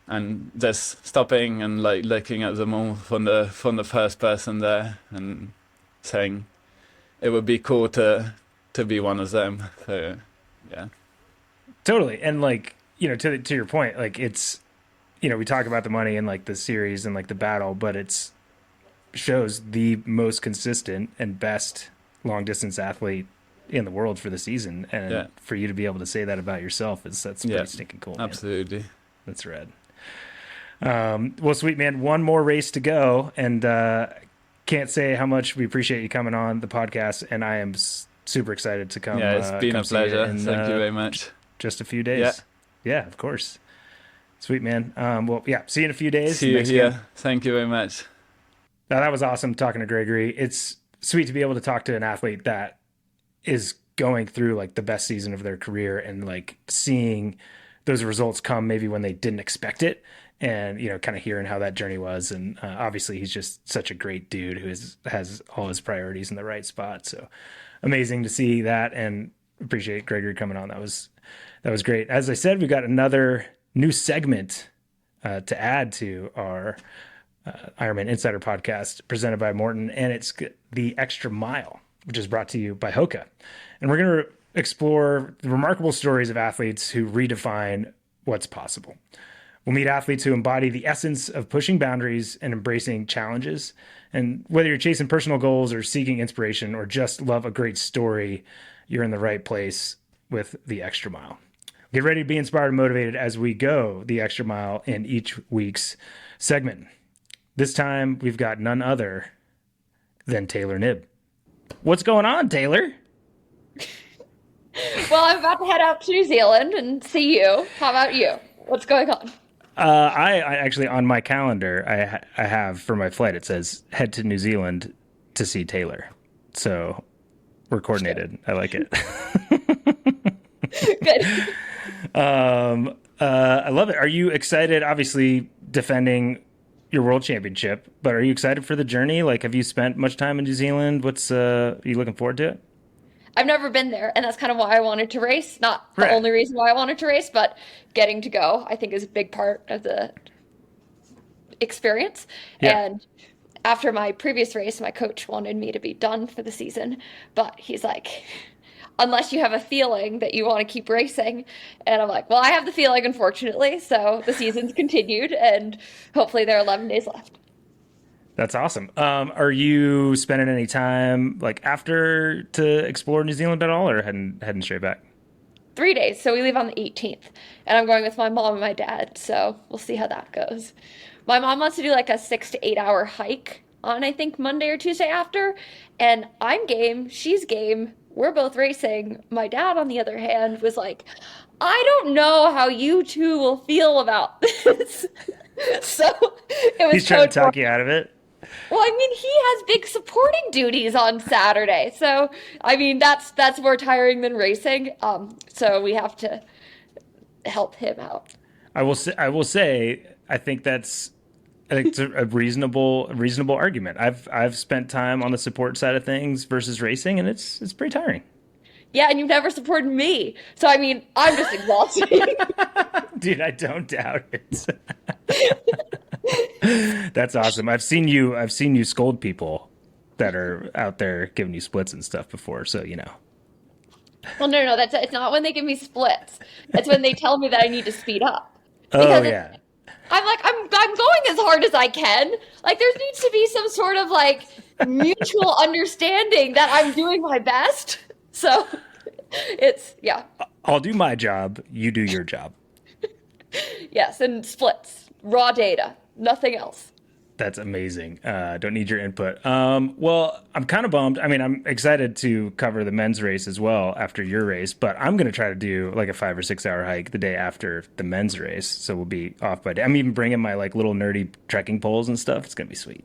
S2: and just stopping and like looking at them all from the first person there and saying it would be cool to be one of them. So
S1: totally. And like to your point, like it's we talk about the money and like the series and like the battle, but it's shows the most consistent and best long distance athlete in the world for the season, and for you to be able to say that about yourself that's pretty stinking cool, man.
S2: Absolutely.
S1: That's rad. Well, sweet, man, one more race to go, and can't say how much we appreciate you coming on the podcast, and I am super excited to come.
S2: Yeah, it's been a pleasure. Thank you very much.
S1: Just a few days.
S2: Yeah.
S1: Yeah, of course. Sweet, man. Well, yeah, see you in a few days.
S2: See you here. Thank you very much.
S1: Now, that was awesome talking to Gregory. It's sweet to be able to talk to an athlete that is going through like the best season of their career and like seeing those results come maybe when they didn't expect it, and, you know, kind of hearing how that journey was. And obviously he's just such a great dude who has all his priorities in the right spot. So amazing to see that, and appreciate Gregory coming on. That was great. As I said, we got another new segment to add to our IRONMAN Insider podcast presented by Morton, and it's the Extra Mile, which is brought to you by HOKA. And we're going to explore the remarkable stories of athletes who redefine what's possible. We'll meet athletes who embody the essence of pushing boundaries and embracing challenges. And whether you're chasing personal goals or seeking inspiration or just love a great story, you're in the right place with the Extra Mile. Get ready to be inspired and motivated as we go the extra mile in each week's segment. This time, we've got none other than Taylor Knibb. What's going on, Taylor?
S3: Well, I'm about to head out to New Zealand and see you. How about you? What's going on?
S1: I actually, on my calendar, I have for my flight, it says head to New Zealand to see Taylor. So we're coordinated. I like it.
S3: Good.
S1: I love it. Are you excited? Obviously defending your world championship, but are you excited for the journey? Like, have you spent much time in New Zealand? Are you looking forward to it?
S3: I've never been there, and that's kind of why I wanted to race. Not the
S1: Right.
S3: only reason why I wanted to race, but getting to go, I think, is a big part of the experience.
S1: Yeah.
S3: And after my previous race, my coach wanted me to be done for the season, but he's like, unless you have a feeling that you want to keep racing. And I'm like, well, I have the feeling, unfortunately. So the season's continued, and hopefully there are 11 days left.
S1: That's awesome. Are you spending any time like after to explore New Zealand at all, or heading straight back?
S3: 3 days. So we leave on the 18th, and I'm going with my mom and my dad. So we'll see how that goes. My mom wants to do like a 6 to 8 hour hike on, I think, Monday or Tuesday after. And I'm game. She's game. We're both racing. My dad, on the other hand, was like, I don't know how you two will feel about this. So it was
S1: He's trying to talk you out of it.
S3: Well, I mean, he has big supporting duties on Saturday. So, I mean, that's more tiring than racing. So we have to help him out.
S1: I will say, I think it's a reasonable argument. I've spent time on the support side of things versus racing, and it's pretty tiring.
S3: Yeah, and you've never supported me. So, I mean, I'm just exhausted.
S1: Dude, I don't doubt it. That's awesome. I've seen you scold people that are out there giving you splits and stuff before, so you know.
S3: Well, no, it's not when they give me splits. It's when they tell me that I need to speed up.
S1: Oh yeah.
S3: I'm like, I'm going as hard as I can. Like, there needs to be some sort of like mutual understanding that I'm doing my best. So yeah.
S1: I'll do my job, you do your job.
S3: Yes, and splits, raw data, nothing else.
S1: That's amazing. Don't need your input. Well, I'm kind of bummed. I mean, I'm excited to cover the men's race as well after your race, but I'm going to try to do like a 5 or 6 hour hike the day after the men's race. So we'll be off by day. I'm even bringing my like little nerdy trekking poles and stuff. It's going to be sweet.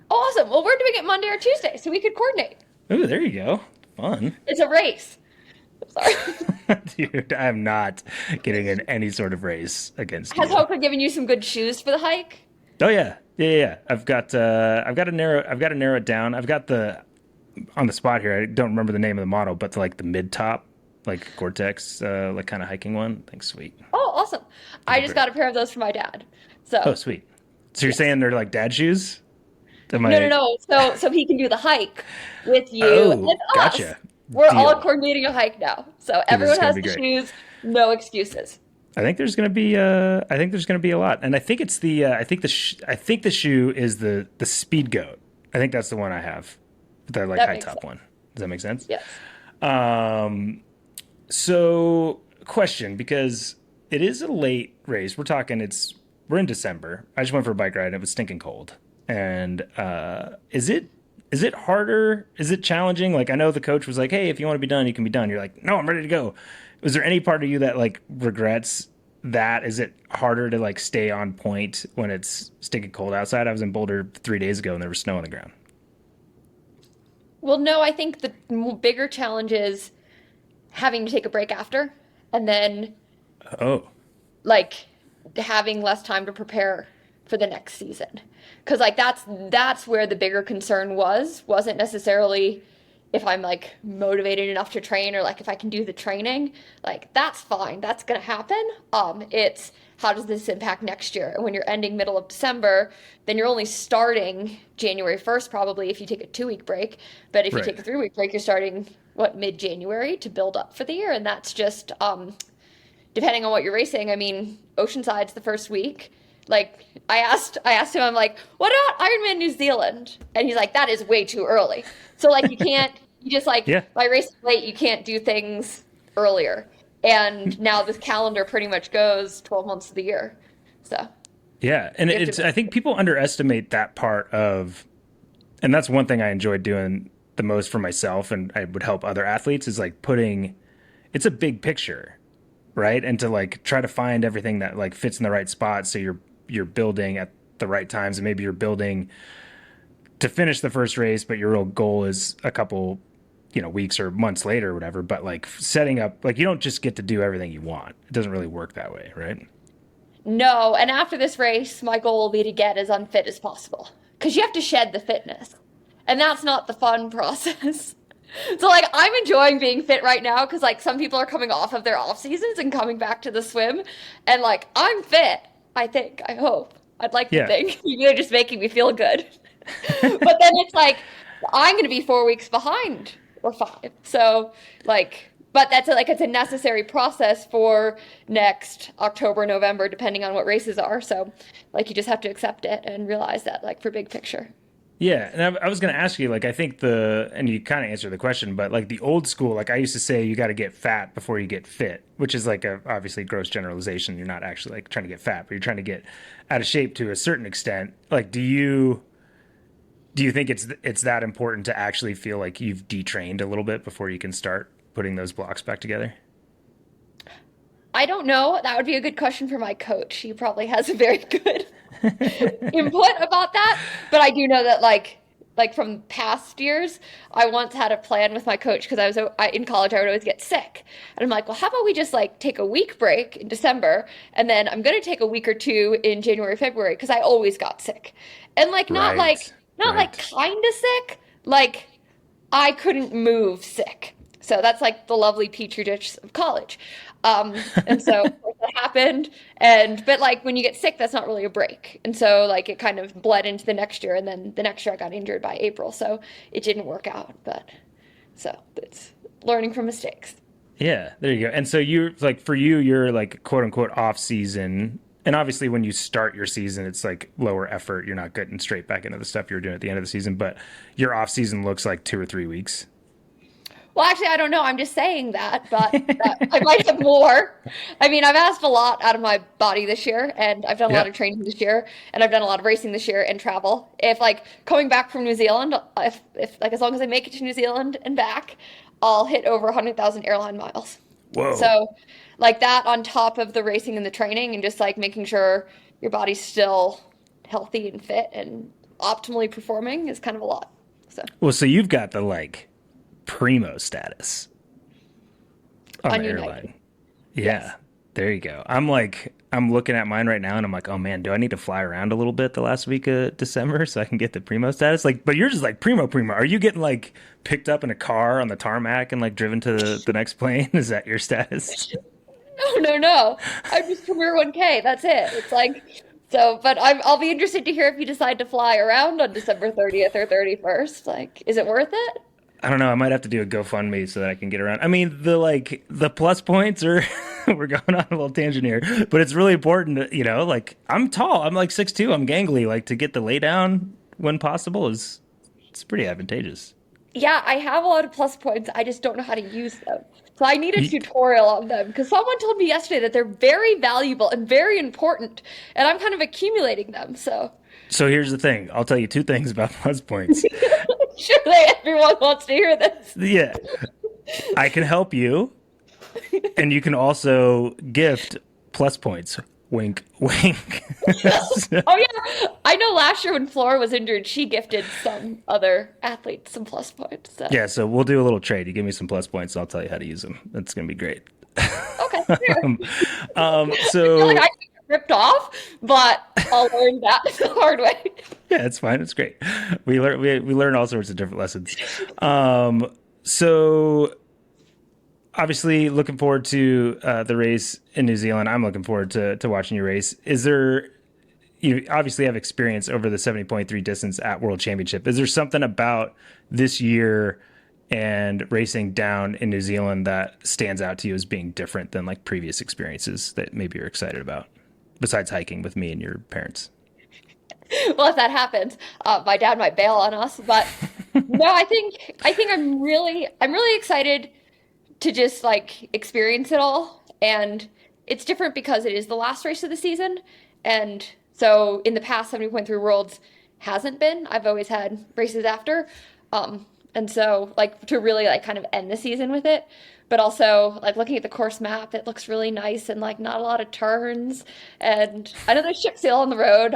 S3: Awesome. Well, we're doing it Monday or Tuesday, so we could coordinate.
S1: Ooh, there you go. Fun.
S3: It's a race. Sorry.
S1: Dude, I'm not getting in any sort of race against
S3: Has
S1: you.
S3: HOKA given you some good shoes for the hike?
S1: Oh yeah. I've got to narrow it down. I've got on the spot here. I don't remember the name of the model, but like the mid top, like Gore-Tex, like kind of hiking one. I think sweet.
S3: Oh, awesome. I just got a pair of those for my dad. So.
S1: Oh, sweet. So you're saying they're like dad shoes?
S3: No. So he can do the hike with you and us.
S1: Gotcha.
S3: We're
S1: Deal.
S3: all coordinating a hike now. So everyone has the
S1: great.
S3: shoes, no excuses.
S1: I think there's going to be a lot. And I think it's I think the shoe is the Speed Goat. I think that's the one I have. The like high top one. Does that make sense?
S3: Yes.
S1: So question, because it is a late race. We're in December. I just went for a bike ride and it was stinking cold. And is it Is it harder? Is it challenging? Like, I know the coach was like, hey, if you want to be done, you can be done. You're like, no, I'm ready to go. Was there any part of you that like regrets that? Is it harder to like stay on point when it's stinking cold outside? I was in Boulder 3 days ago and there was snow on the ground.
S3: Well, no, I think the bigger challenge is having to take a break after, and then
S1: Oh,
S3: like having less time to prepare for the next season. Because like that's where the bigger concern wasn't necessarily if I'm like motivated enough to train, or like if I can do the training. Like that's fine, that's gonna happen. It's how does this impact next year? And when you're ending middle of December, then you're only starting January 1st probably if you take a 2-week break. But if you
S1: right.
S3: take a 3-week break, you're starting mid-January to build up for the year. And that's just depending on what you're racing. I mean, Oceanside's the first week. Like I asked him, I'm like, what about Ironman New Zealand? And he's like, that is way too early. So like you just like
S1: Yeah.
S3: by racing late, you can't do things earlier. And now this calendar pretty much goes 12 months of the year. So
S1: Yeah, and I think people underestimate that part of, and that's one thing I enjoyed doing the most for myself, and I would help other athletes, is like it's a big picture, right? And to like try to find everything that like fits in the right spot, so you're building at the right times, and maybe you're building to finish the first race, but your real goal is a couple, weeks or months later or whatever. But like setting up, like you don't just get to do everything you want. It doesn't really work that way, right?
S3: No, and after this race, my goal will be to get as unfit as possible. Because you have to shed the fitness. And that's not the fun process. So, like, I'm enjoying being fit right now because, like, some people are coming off of their off seasons and coming back to the swim. And, like, I'm fit, I think, I hope. I'd like to think. You're just making me feel good. But then it's like, I'm going to be 4 weeks behind or 5. So, like... But it's a necessary process for next October, November, depending on what races are. So, like, you just have to accept it and realize that, like, for big picture.
S1: Yeah, and I was going to ask you, like, I think and you kind of answered the question, but like the old school, like I used to say, you got to get fat before you get fit, which is like obviously gross generalization. You're not actually like trying to get fat, but you're trying to get out of shape to a certain extent. Like, do you think it's that important to actually feel like you've detrained a little bit before you can start putting those blocks back together?
S3: I don't know. That would be a good question for my coach. He probably has a very good input about that. But I do know that like from past years, I once had a plan with my coach because in college, I would always get sick. And I'm like, well, how about we just like take a week break in December, and then I'm going to take a week or 2 in January, February, because I always got sick. And like not like kind of sick, like I couldn't move sick. So that's like the lovely petri dish of college. And so that happened. But like when you get sick, that's not really a break. And so like it kind of bled into the next year. And then the next year I got injured by April. So it didn't work out. But so it's learning from mistakes.
S1: Yeah, there you go. And so you're like, for you're like quote unquote off season. And obviously when you start your season, it's like lower effort. You're not getting straight back into the stuff you were doing at the end of the season. But your off season looks like 2 or 3 weeks.
S3: Well, actually, I don't know. I'm just saying that, but I might have more. I mean, I've asked a lot out of my body this year, and I've done a lot of training this year, and I've done a lot of racing this year and travel. If like coming back from New Zealand, if like as long as I make it to New Zealand and back, I'll hit over 100,000 airline miles.
S1: Whoa.
S3: So like that on top of the racing and the training and just like making sure your body's still healthy and fit and optimally performing is kind of a lot. So
S1: you've got the like primo status on the airline. Yeah, yes. There you go. I'm looking at mine right now and I'm like, oh man, do I need to fly around a little bit the last week of December so I can get the primo status? Like, but you're just like primo. Are you getting like picked up in a car on the tarmac and like driven to the next plane? Is that your status?
S3: No. I'm just Premier 1K. That's it. It's like, so, but I'll be interested to hear if you decide to fly around on December 30th or 31st. Like, is it worth it?
S1: I don't know. I might have to do a GoFundMe so that I can get around. I mean, the plus points are, we're going on a little tangent here, but it's really important to, like I'm tall. I'm like 6'2". I'm gangly. Like to get the lay down when possible it's pretty advantageous.
S3: Yeah, I have a lot of plus points. I just don't know how to use them. So I need a tutorial on them because someone told me yesterday that they're very valuable and very important, and I'm kind of accumulating them. So here's
S1: the thing. I'll tell you 2 things about plus points.
S3: sure that everyone wants to hear this.
S1: Yeah. I can help you. And you can also gift plus points. Wink, wink.
S3: Oh, yeah. I know last year when Flora was injured, she gifted some other athletes some plus points. So.
S1: Yeah, so we'll do a little trade. You give me some plus points, and I'll tell you how to use them. That's going to be great.
S3: Okay, fair.
S1: So
S3: I get ripped off, but I'll learn that the hard way.
S1: yeah, it's fine. It's great. We learn all sorts of different lessons. So obviously looking forward to the race in New Zealand. I'm looking forward to watching your race. Is there, you obviously have experience over the 70.3 distance at World Championship. Is there something about this year and racing down in New Zealand that stands out to you as being different than like previous experiences that maybe you're excited about, besides hiking with me and your parents?
S3: Well, if that happens, my dad might bail on us. But no, I think I'm really excited to just like experience it all. And it's different because it is the last race of the season. And so in the past, 70.3 Worlds hasn't been. I've always had races after. And so like to really like kind of end the season with it. But also like looking at the course map, it looks really nice and like not a lot of turns. And I know there's ship sail on the road.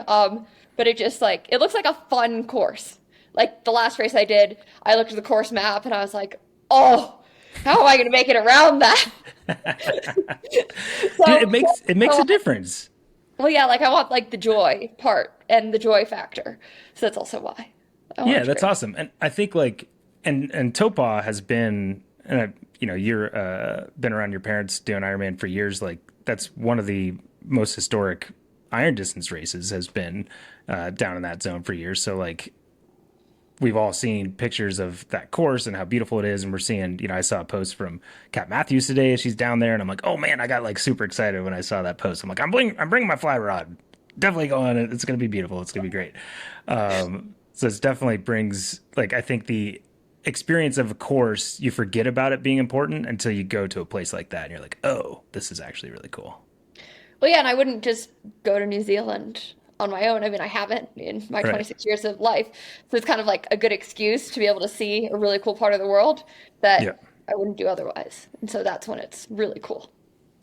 S3: But it just like, it looks like a fun course. Like the last race I did, I looked at the course map and I was like, oh, how am I going to make it around that? So,
S1: Dude, it makes a difference.
S3: Well, yeah, like I want like the joy part and the joy factor. So that's also why.
S1: Yeah, that's awesome. And I think like, and Taupo has been, you're been around your parents doing Ironman for years. Like that's one of the most historic iron distance races has been down in that zone for years. So like we've all seen pictures of that course and how beautiful it is. And we're seeing, I saw a post from Kat Matthews today. She's down there and I'm like, oh man, I got like super excited when I saw that post. I'm like, I'm bringing my fly rod. Definitely going. It's going to be beautiful. It's going to be great. So it definitely brings like, I think the experience of a course, you forget about it being important until you go to a place like that. And you're like, oh, this is actually really cool.
S3: Well, yeah, and I wouldn't just go to New Zealand on my own. I mean, I haven't in my 26 years of life. So it's kind of like a good excuse to be able to see a really cool part of the world that I wouldn't do otherwise. And so that's when it's really cool.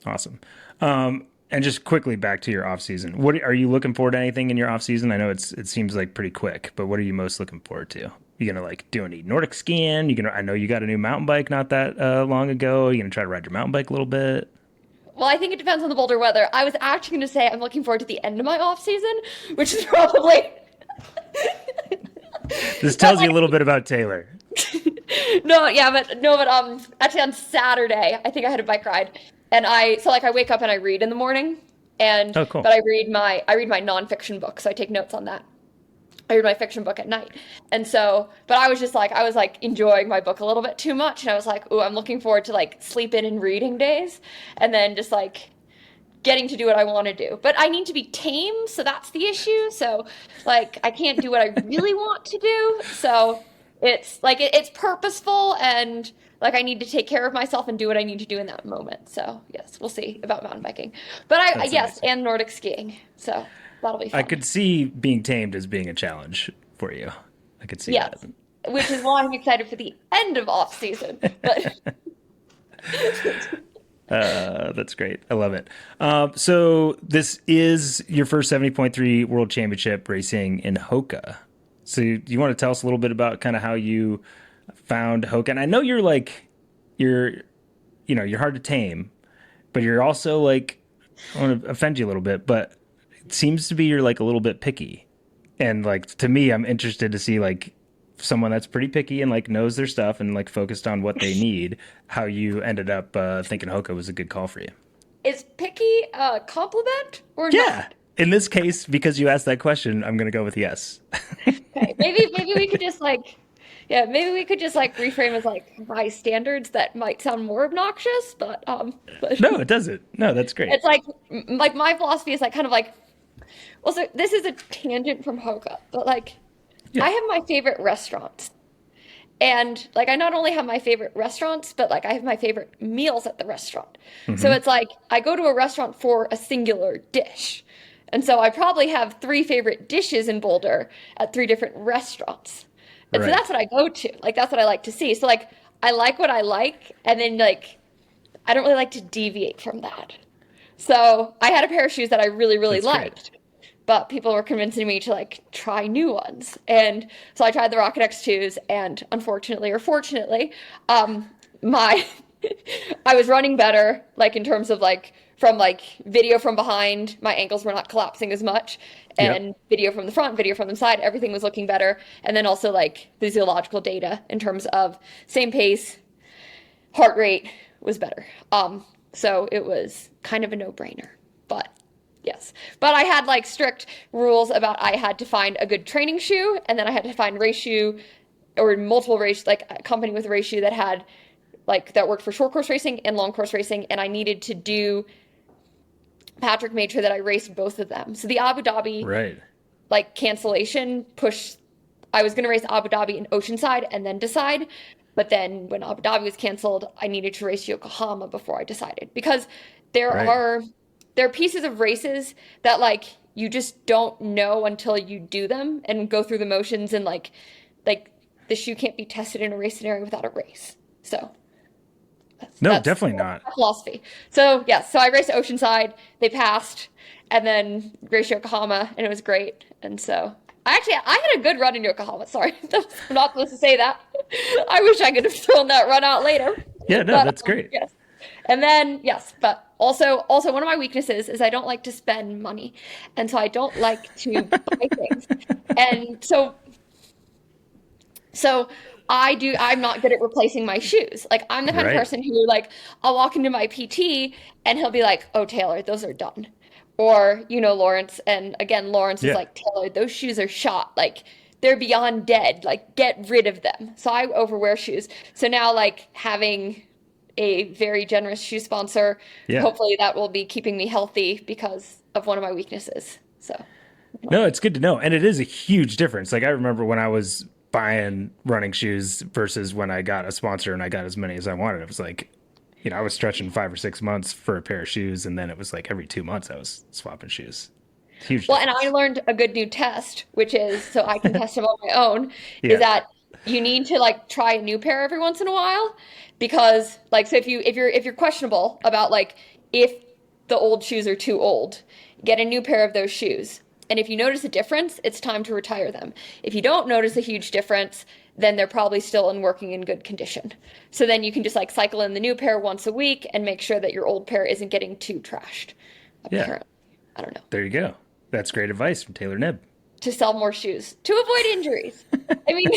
S1: Awesome. And just quickly back to your off season. What are you looking forward to anything in your off season? I know it seems like pretty quick, but what are you most looking forward to? You gonna like do any Nordic skiing? I know you got a new mountain bike not that long ago. You gonna try to ride your mountain bike a little bit?
S3: Well, I think it depends on the Boulder weather. I was actually going to say I'm looking forward to the end of my off season, which is probably.
S1: This tells you a little bit about Taylor.
S3: No, but actually on Saturday, I think I had a bike ride, and I wake up and I read in the morning, and
S1: oh, cool.
S3: But I read my nonfiction book, so I take notes on that. I read my fiction book at night. And so, but I was enjoying my book a little bit too much. And I was like, ooh, I'm looking forward to like sleep-in and reading days. And then just like getting to do what I want to do. But I need to be tame, so that's the issue. So like, I can't do what I really want to do. So it's like, it's purposeful and like I need to take care of myself and do what I need to do in that moment. So yes, we'll see about mountain biking. But yes, and Nordic skiing. So that'll be fun.
S1: I could see being tamed as being a challenge for you. I could see that.
S3: Which is why I'm excited for the end of off season.
S1: That's great. I love it. So this is your first 70.3 World Championship racing in HOKA. So you want to tell us a little bit about kind of how you found HOKA? And I know you're hard to tame, but you're also like, I want to offend you a little bit, but it seems to be you're like a little bit picky. And like, to me, I'm interested to see like someone that's pretty picky and like knows their stuff and like focused on what they need, how you ended up thinking HOKA was a good call for you.
S3: Is picky a compliment or
S1: not?
S3: Yeah.
S1: In this case, because you asked that question, I'm going to go with yes.
S3: Okay. Maybe we could just like, reframe as like high standards. That might sound more obnoxious, but
S1: no, it doesn't. No, that's great.
S3: It's like my philosophy is like kind of like, well, so this is a tangent from HOKA, but like, I have my favorite restaurants. And like, I not only have my favorite restaurants, but like I have my favorite meals at the restaurant. Mm-hmm. So it's like, I go to a restaurant for a singular dish. And so I probably have 3 favorite dishes in Boulder at 3 different restaurants. And so
S1: Right.
S3: that's what I go to. Like, that's what I like to see. So like, I like what I like, and then like, I don't really like to deviate from that. So I had a pair of shoes that I really, really
S1: That's great.
S3: liked, but people were convincing me to like try new ones. And so I tried the Rocket X2s, and unfortunately or fortunately, my I was running better, like in terms of like from like video from behind, my ankles were not collapsing as much,
S1: Yep.
S3: and video from the front, video from the side, everything was looking better. And then also like physiological data in terms of same pace, heart rate was better. So it was kind of a no-brainer, but yes. But I had like strict rules about I had to find a good training shoe, and then I had to find race shoe or multiple race, like a company with a race shoe that had like that worked for short course racing and long course racing. And I needed to do, Patrick made sure that I raced both of them. So the Abu Dhabi
S1: Right.
S3: like cancellation pushed, I was going to race Abu Dhabi and Oceanside and then decide. But then when Abu Dhabi was canceled, I needed to race Yokohama before I decided, because there
S1: Right.
S3: are pieces of races that like you just don't know until you do them and go through the motions, and like the shoe can't be tested in a race scenario without a race. So
S1: No, definitely not.
S3: my philosophy. So yes, so I raced Oceanside, they passed, and then raced Yokohama, and it was great. And so I had a good run in Yokohama. Sorry, I'm not supposed to say that. I wish I could have thrown that run out later.
S1: Yeah, no,
S3: But,
S1: that's great.
S3: Yes. And then yes, but also one of my weaknesses is I don't like to spend money, and so I don't like to buy things. And so I'm not good at replacing my shoes. Like, I'm the kind of
S1: Right.
S3: person who, like, I'll walk into my PT and he'll be like, "Oh, Taylor, those are done." Or, Lawrence. And again, Lawrence is
S1: Yeah.
S3: like, "Taylor, those shoes are shot. Like, they're beyond dead. Like, get rid of them." So I overwear shoes. So now, like, having a very generous shoe sponsor,
S1: Yeah.
S3: hopefully that will be keeping me healthy because of one of my weaknesses. So,
S1: No, it's good to know. And it is a huge difference. Like, I remember when I was buying running shoes versus when I got a sponsor and I got as many as I wanted. It was like, I was stretching 5 or 6 months for a pair of shoes. And then it was like every 2 months I was swapping shoes. Huge
S3: well, and I
S1: difference.
S3: learned a good new test, which is, so I can test them on my own,
S1: Yeah.
S3: is that you need to like try a new pair every once in a while, because like, so if you're questionable about like if the old shoes are too old, get a new pair of those shoes. And if you notice a difference, it's time to retire them. If you don't notice a huge difference, then they're probably still in good condition. So then you can just like cycle in the new pair once a week and make sure that your old pair isn't getting too trashed.
S1: Yeah.
S3: Apparently. I don't know.
S1: There you go. That's great advice from Taylor Knibb.
S3: To sell more shoes to avoid injuries. I mean,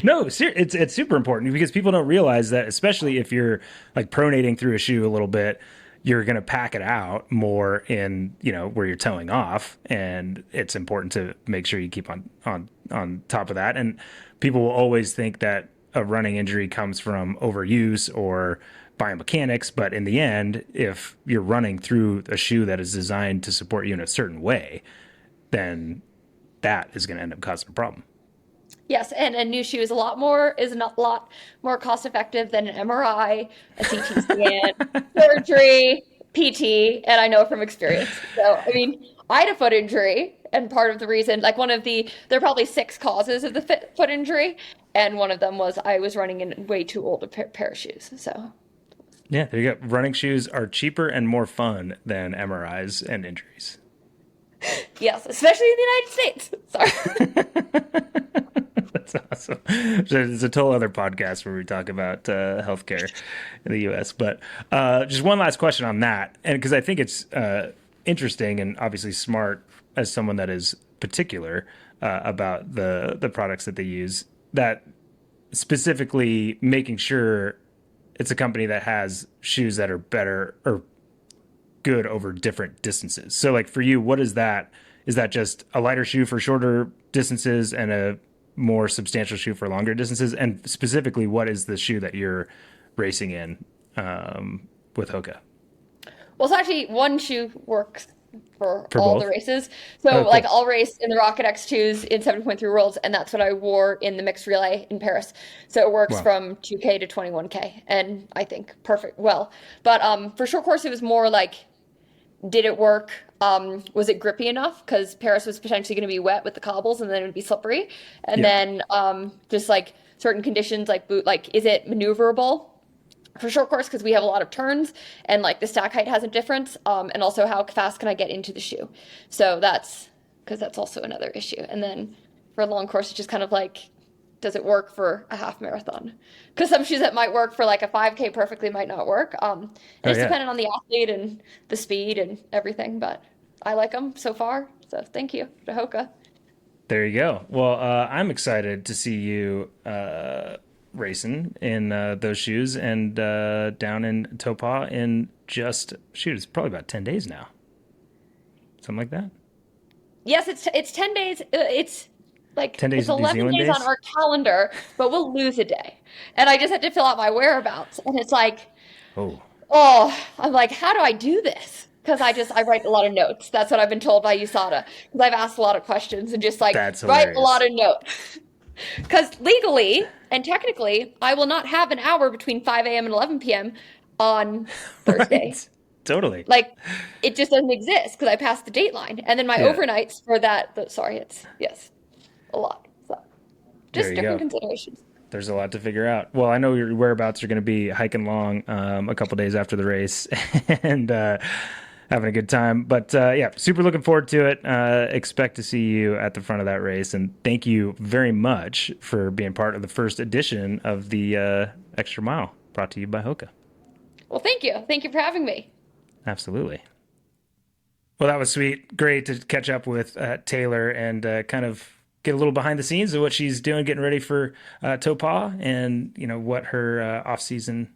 S1: No, it's super important, because people don't realize that, especially if you're like pronating through a shoe a little bit, you're going to pack it out more in, where you're towing off. And it's important to make sure you keep on top of that. And people will always think that a running injury comes from overuse or biomechanics. But in the end, if you're running through a shoe that is designed to support you in a certain way, then that is going to end up causing a problem.
S3: yes, and a new shoe is a lot more cost effective than an MRI, a CT scan, surgery, PT, and I know from experience. So, I mean, I had a foot injury, and part of the reason, like there are probably 6 causes of the foot injury, and one of them was I was running in way too old a pair of shoes. So,
S1: Yeah, there you go. Running shoes are cheaper and more fun than MRIs and injuries.
S3: yes, especially in the United States. Sorry.
S1: That's awesome. There's a total other podcast where we talk about healthcare in the U.S. But just one last question on that, and because I think it's interesting and obviously smart as someone that is particular about the products that they use, that specifically making sure it's a company that has shoes that are better or good over different distances. So like for you, what is that? Is that just a lighter shoe for shorter distances and a more substantial shoe for longer distances? And specifically, what is the shoe that you're racing in with HOKA?
S3: Well, so actually one shoe works for all
S1: both?
S3: the races. So
S1: Oh, cool.
S3: like I'll race in the Rocket X2s in 7.3 Worlds, and that's what I wore in the mixed relay in Paris. So it works
S1: Wow.
S3: from 2K to 21K, and I think perfect well. But for short course, it was more like did it work? Was it grippy enough? Because Paris was potentially going to be wet with the cobbles and then it would be slippery. And then just like certain conditions like boot, like is it maneuverable for short course? Because we have a lot of turns and like the stack height has a difference. And also how fast can I get into the shoe? So that's also another issue. And then for a long course, it's just kind of like, does it work for a half marathon? Because some shoes that might work for like a 5K perfectly might not work. It's dependent on the athlete and the speed and everything, but I like them so far. So thank you to HOKA.
S1: There you go. Well, I'm excited to see you racing in those shoes and down in Taupo in just, it's probably about 10 days now. Something like that?
S3: Yes, it's 10 days. It's like
S1: 10 days
S3: it's 11
S1: days
S3: on our calendar, but we'll lose a day. And I just had to fill out my whereabouts. And it's like, I'm like, how do I do this? Because I write a lot of notes. That's what I've been told by USADA. Because I've asked a lot of questions and just like write a lot of notes. Because legally and technically, I will not have an hour between 5 a.m. and 11 p.m. on Thursday.
S1: Right. Totally.
S3: Like, it just doesn't exist because I passed the date line. And then my overnights for that, a lot. So just different considerations.
S1: There's a lot to figure out. Well, I know your whereabouts are going to be hiking along a couple days after the race and having a good time. But super looking forward to it. Expect to see you at the front of that race. And thank you very much for being part of the first edition of the Extra Mile brought to you by HOKA.
S3: Well, thank you. Thank you for having me.
S1: Absolutely. Well, that was sweet. Great to catch up with Taylor and kind of get a little behind the scenes of what she's doing, getting ready for Taupo and, what her off season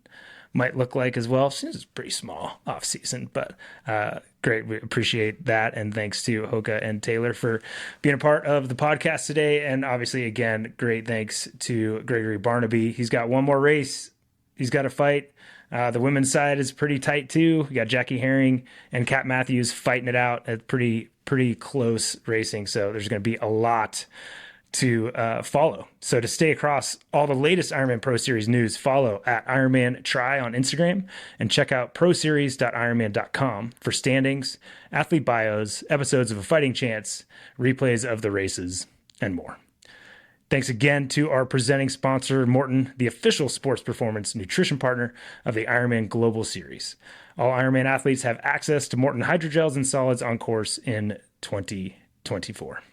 S1: might look like as well. She's pretty small off season, but great. We appreciate that. And thanks to HOKA and Taylor for being a part of the podcast today. And obviously, again, great thanks to Gregory Barnaby. He's got one more race he's got to fight. The women's side is pretty tight too. We got Jackie Herring and Kat Matthews fighting it out at pretty close racing. So there's going to be a lot to follow. So to stay across all the latest Ironman Pro Series news, follow at Ironman Try on Instagram and check out proseries.ironman.com for standings, athlete bios, episodes of A Fighting Chance, replays of the races, and more. Thanks again to our presenting sponsor, Morton, the official sports performance nutrition partner of the Ironman Global Series. All Ironman athletes have access to Morton hydrogels and solids on course in 2024.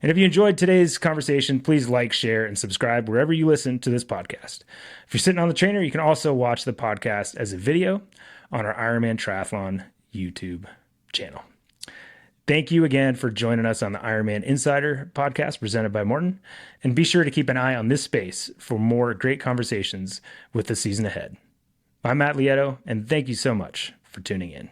S1: And if you enjoyed today's conversation, please like, share, and subscribe wherever you listen to this podcast. If you're sitting on the trainer, you can also watch the podcast as a video on our Ironman Triathlon YouTube channel. Thank you again for joining us on the IRONMAN Insider podcast presented by Morton. And be sure to keep an eye on this space for more great conversations with the season ahead. I'm Matt Lieto, and thank you so much for tuning in.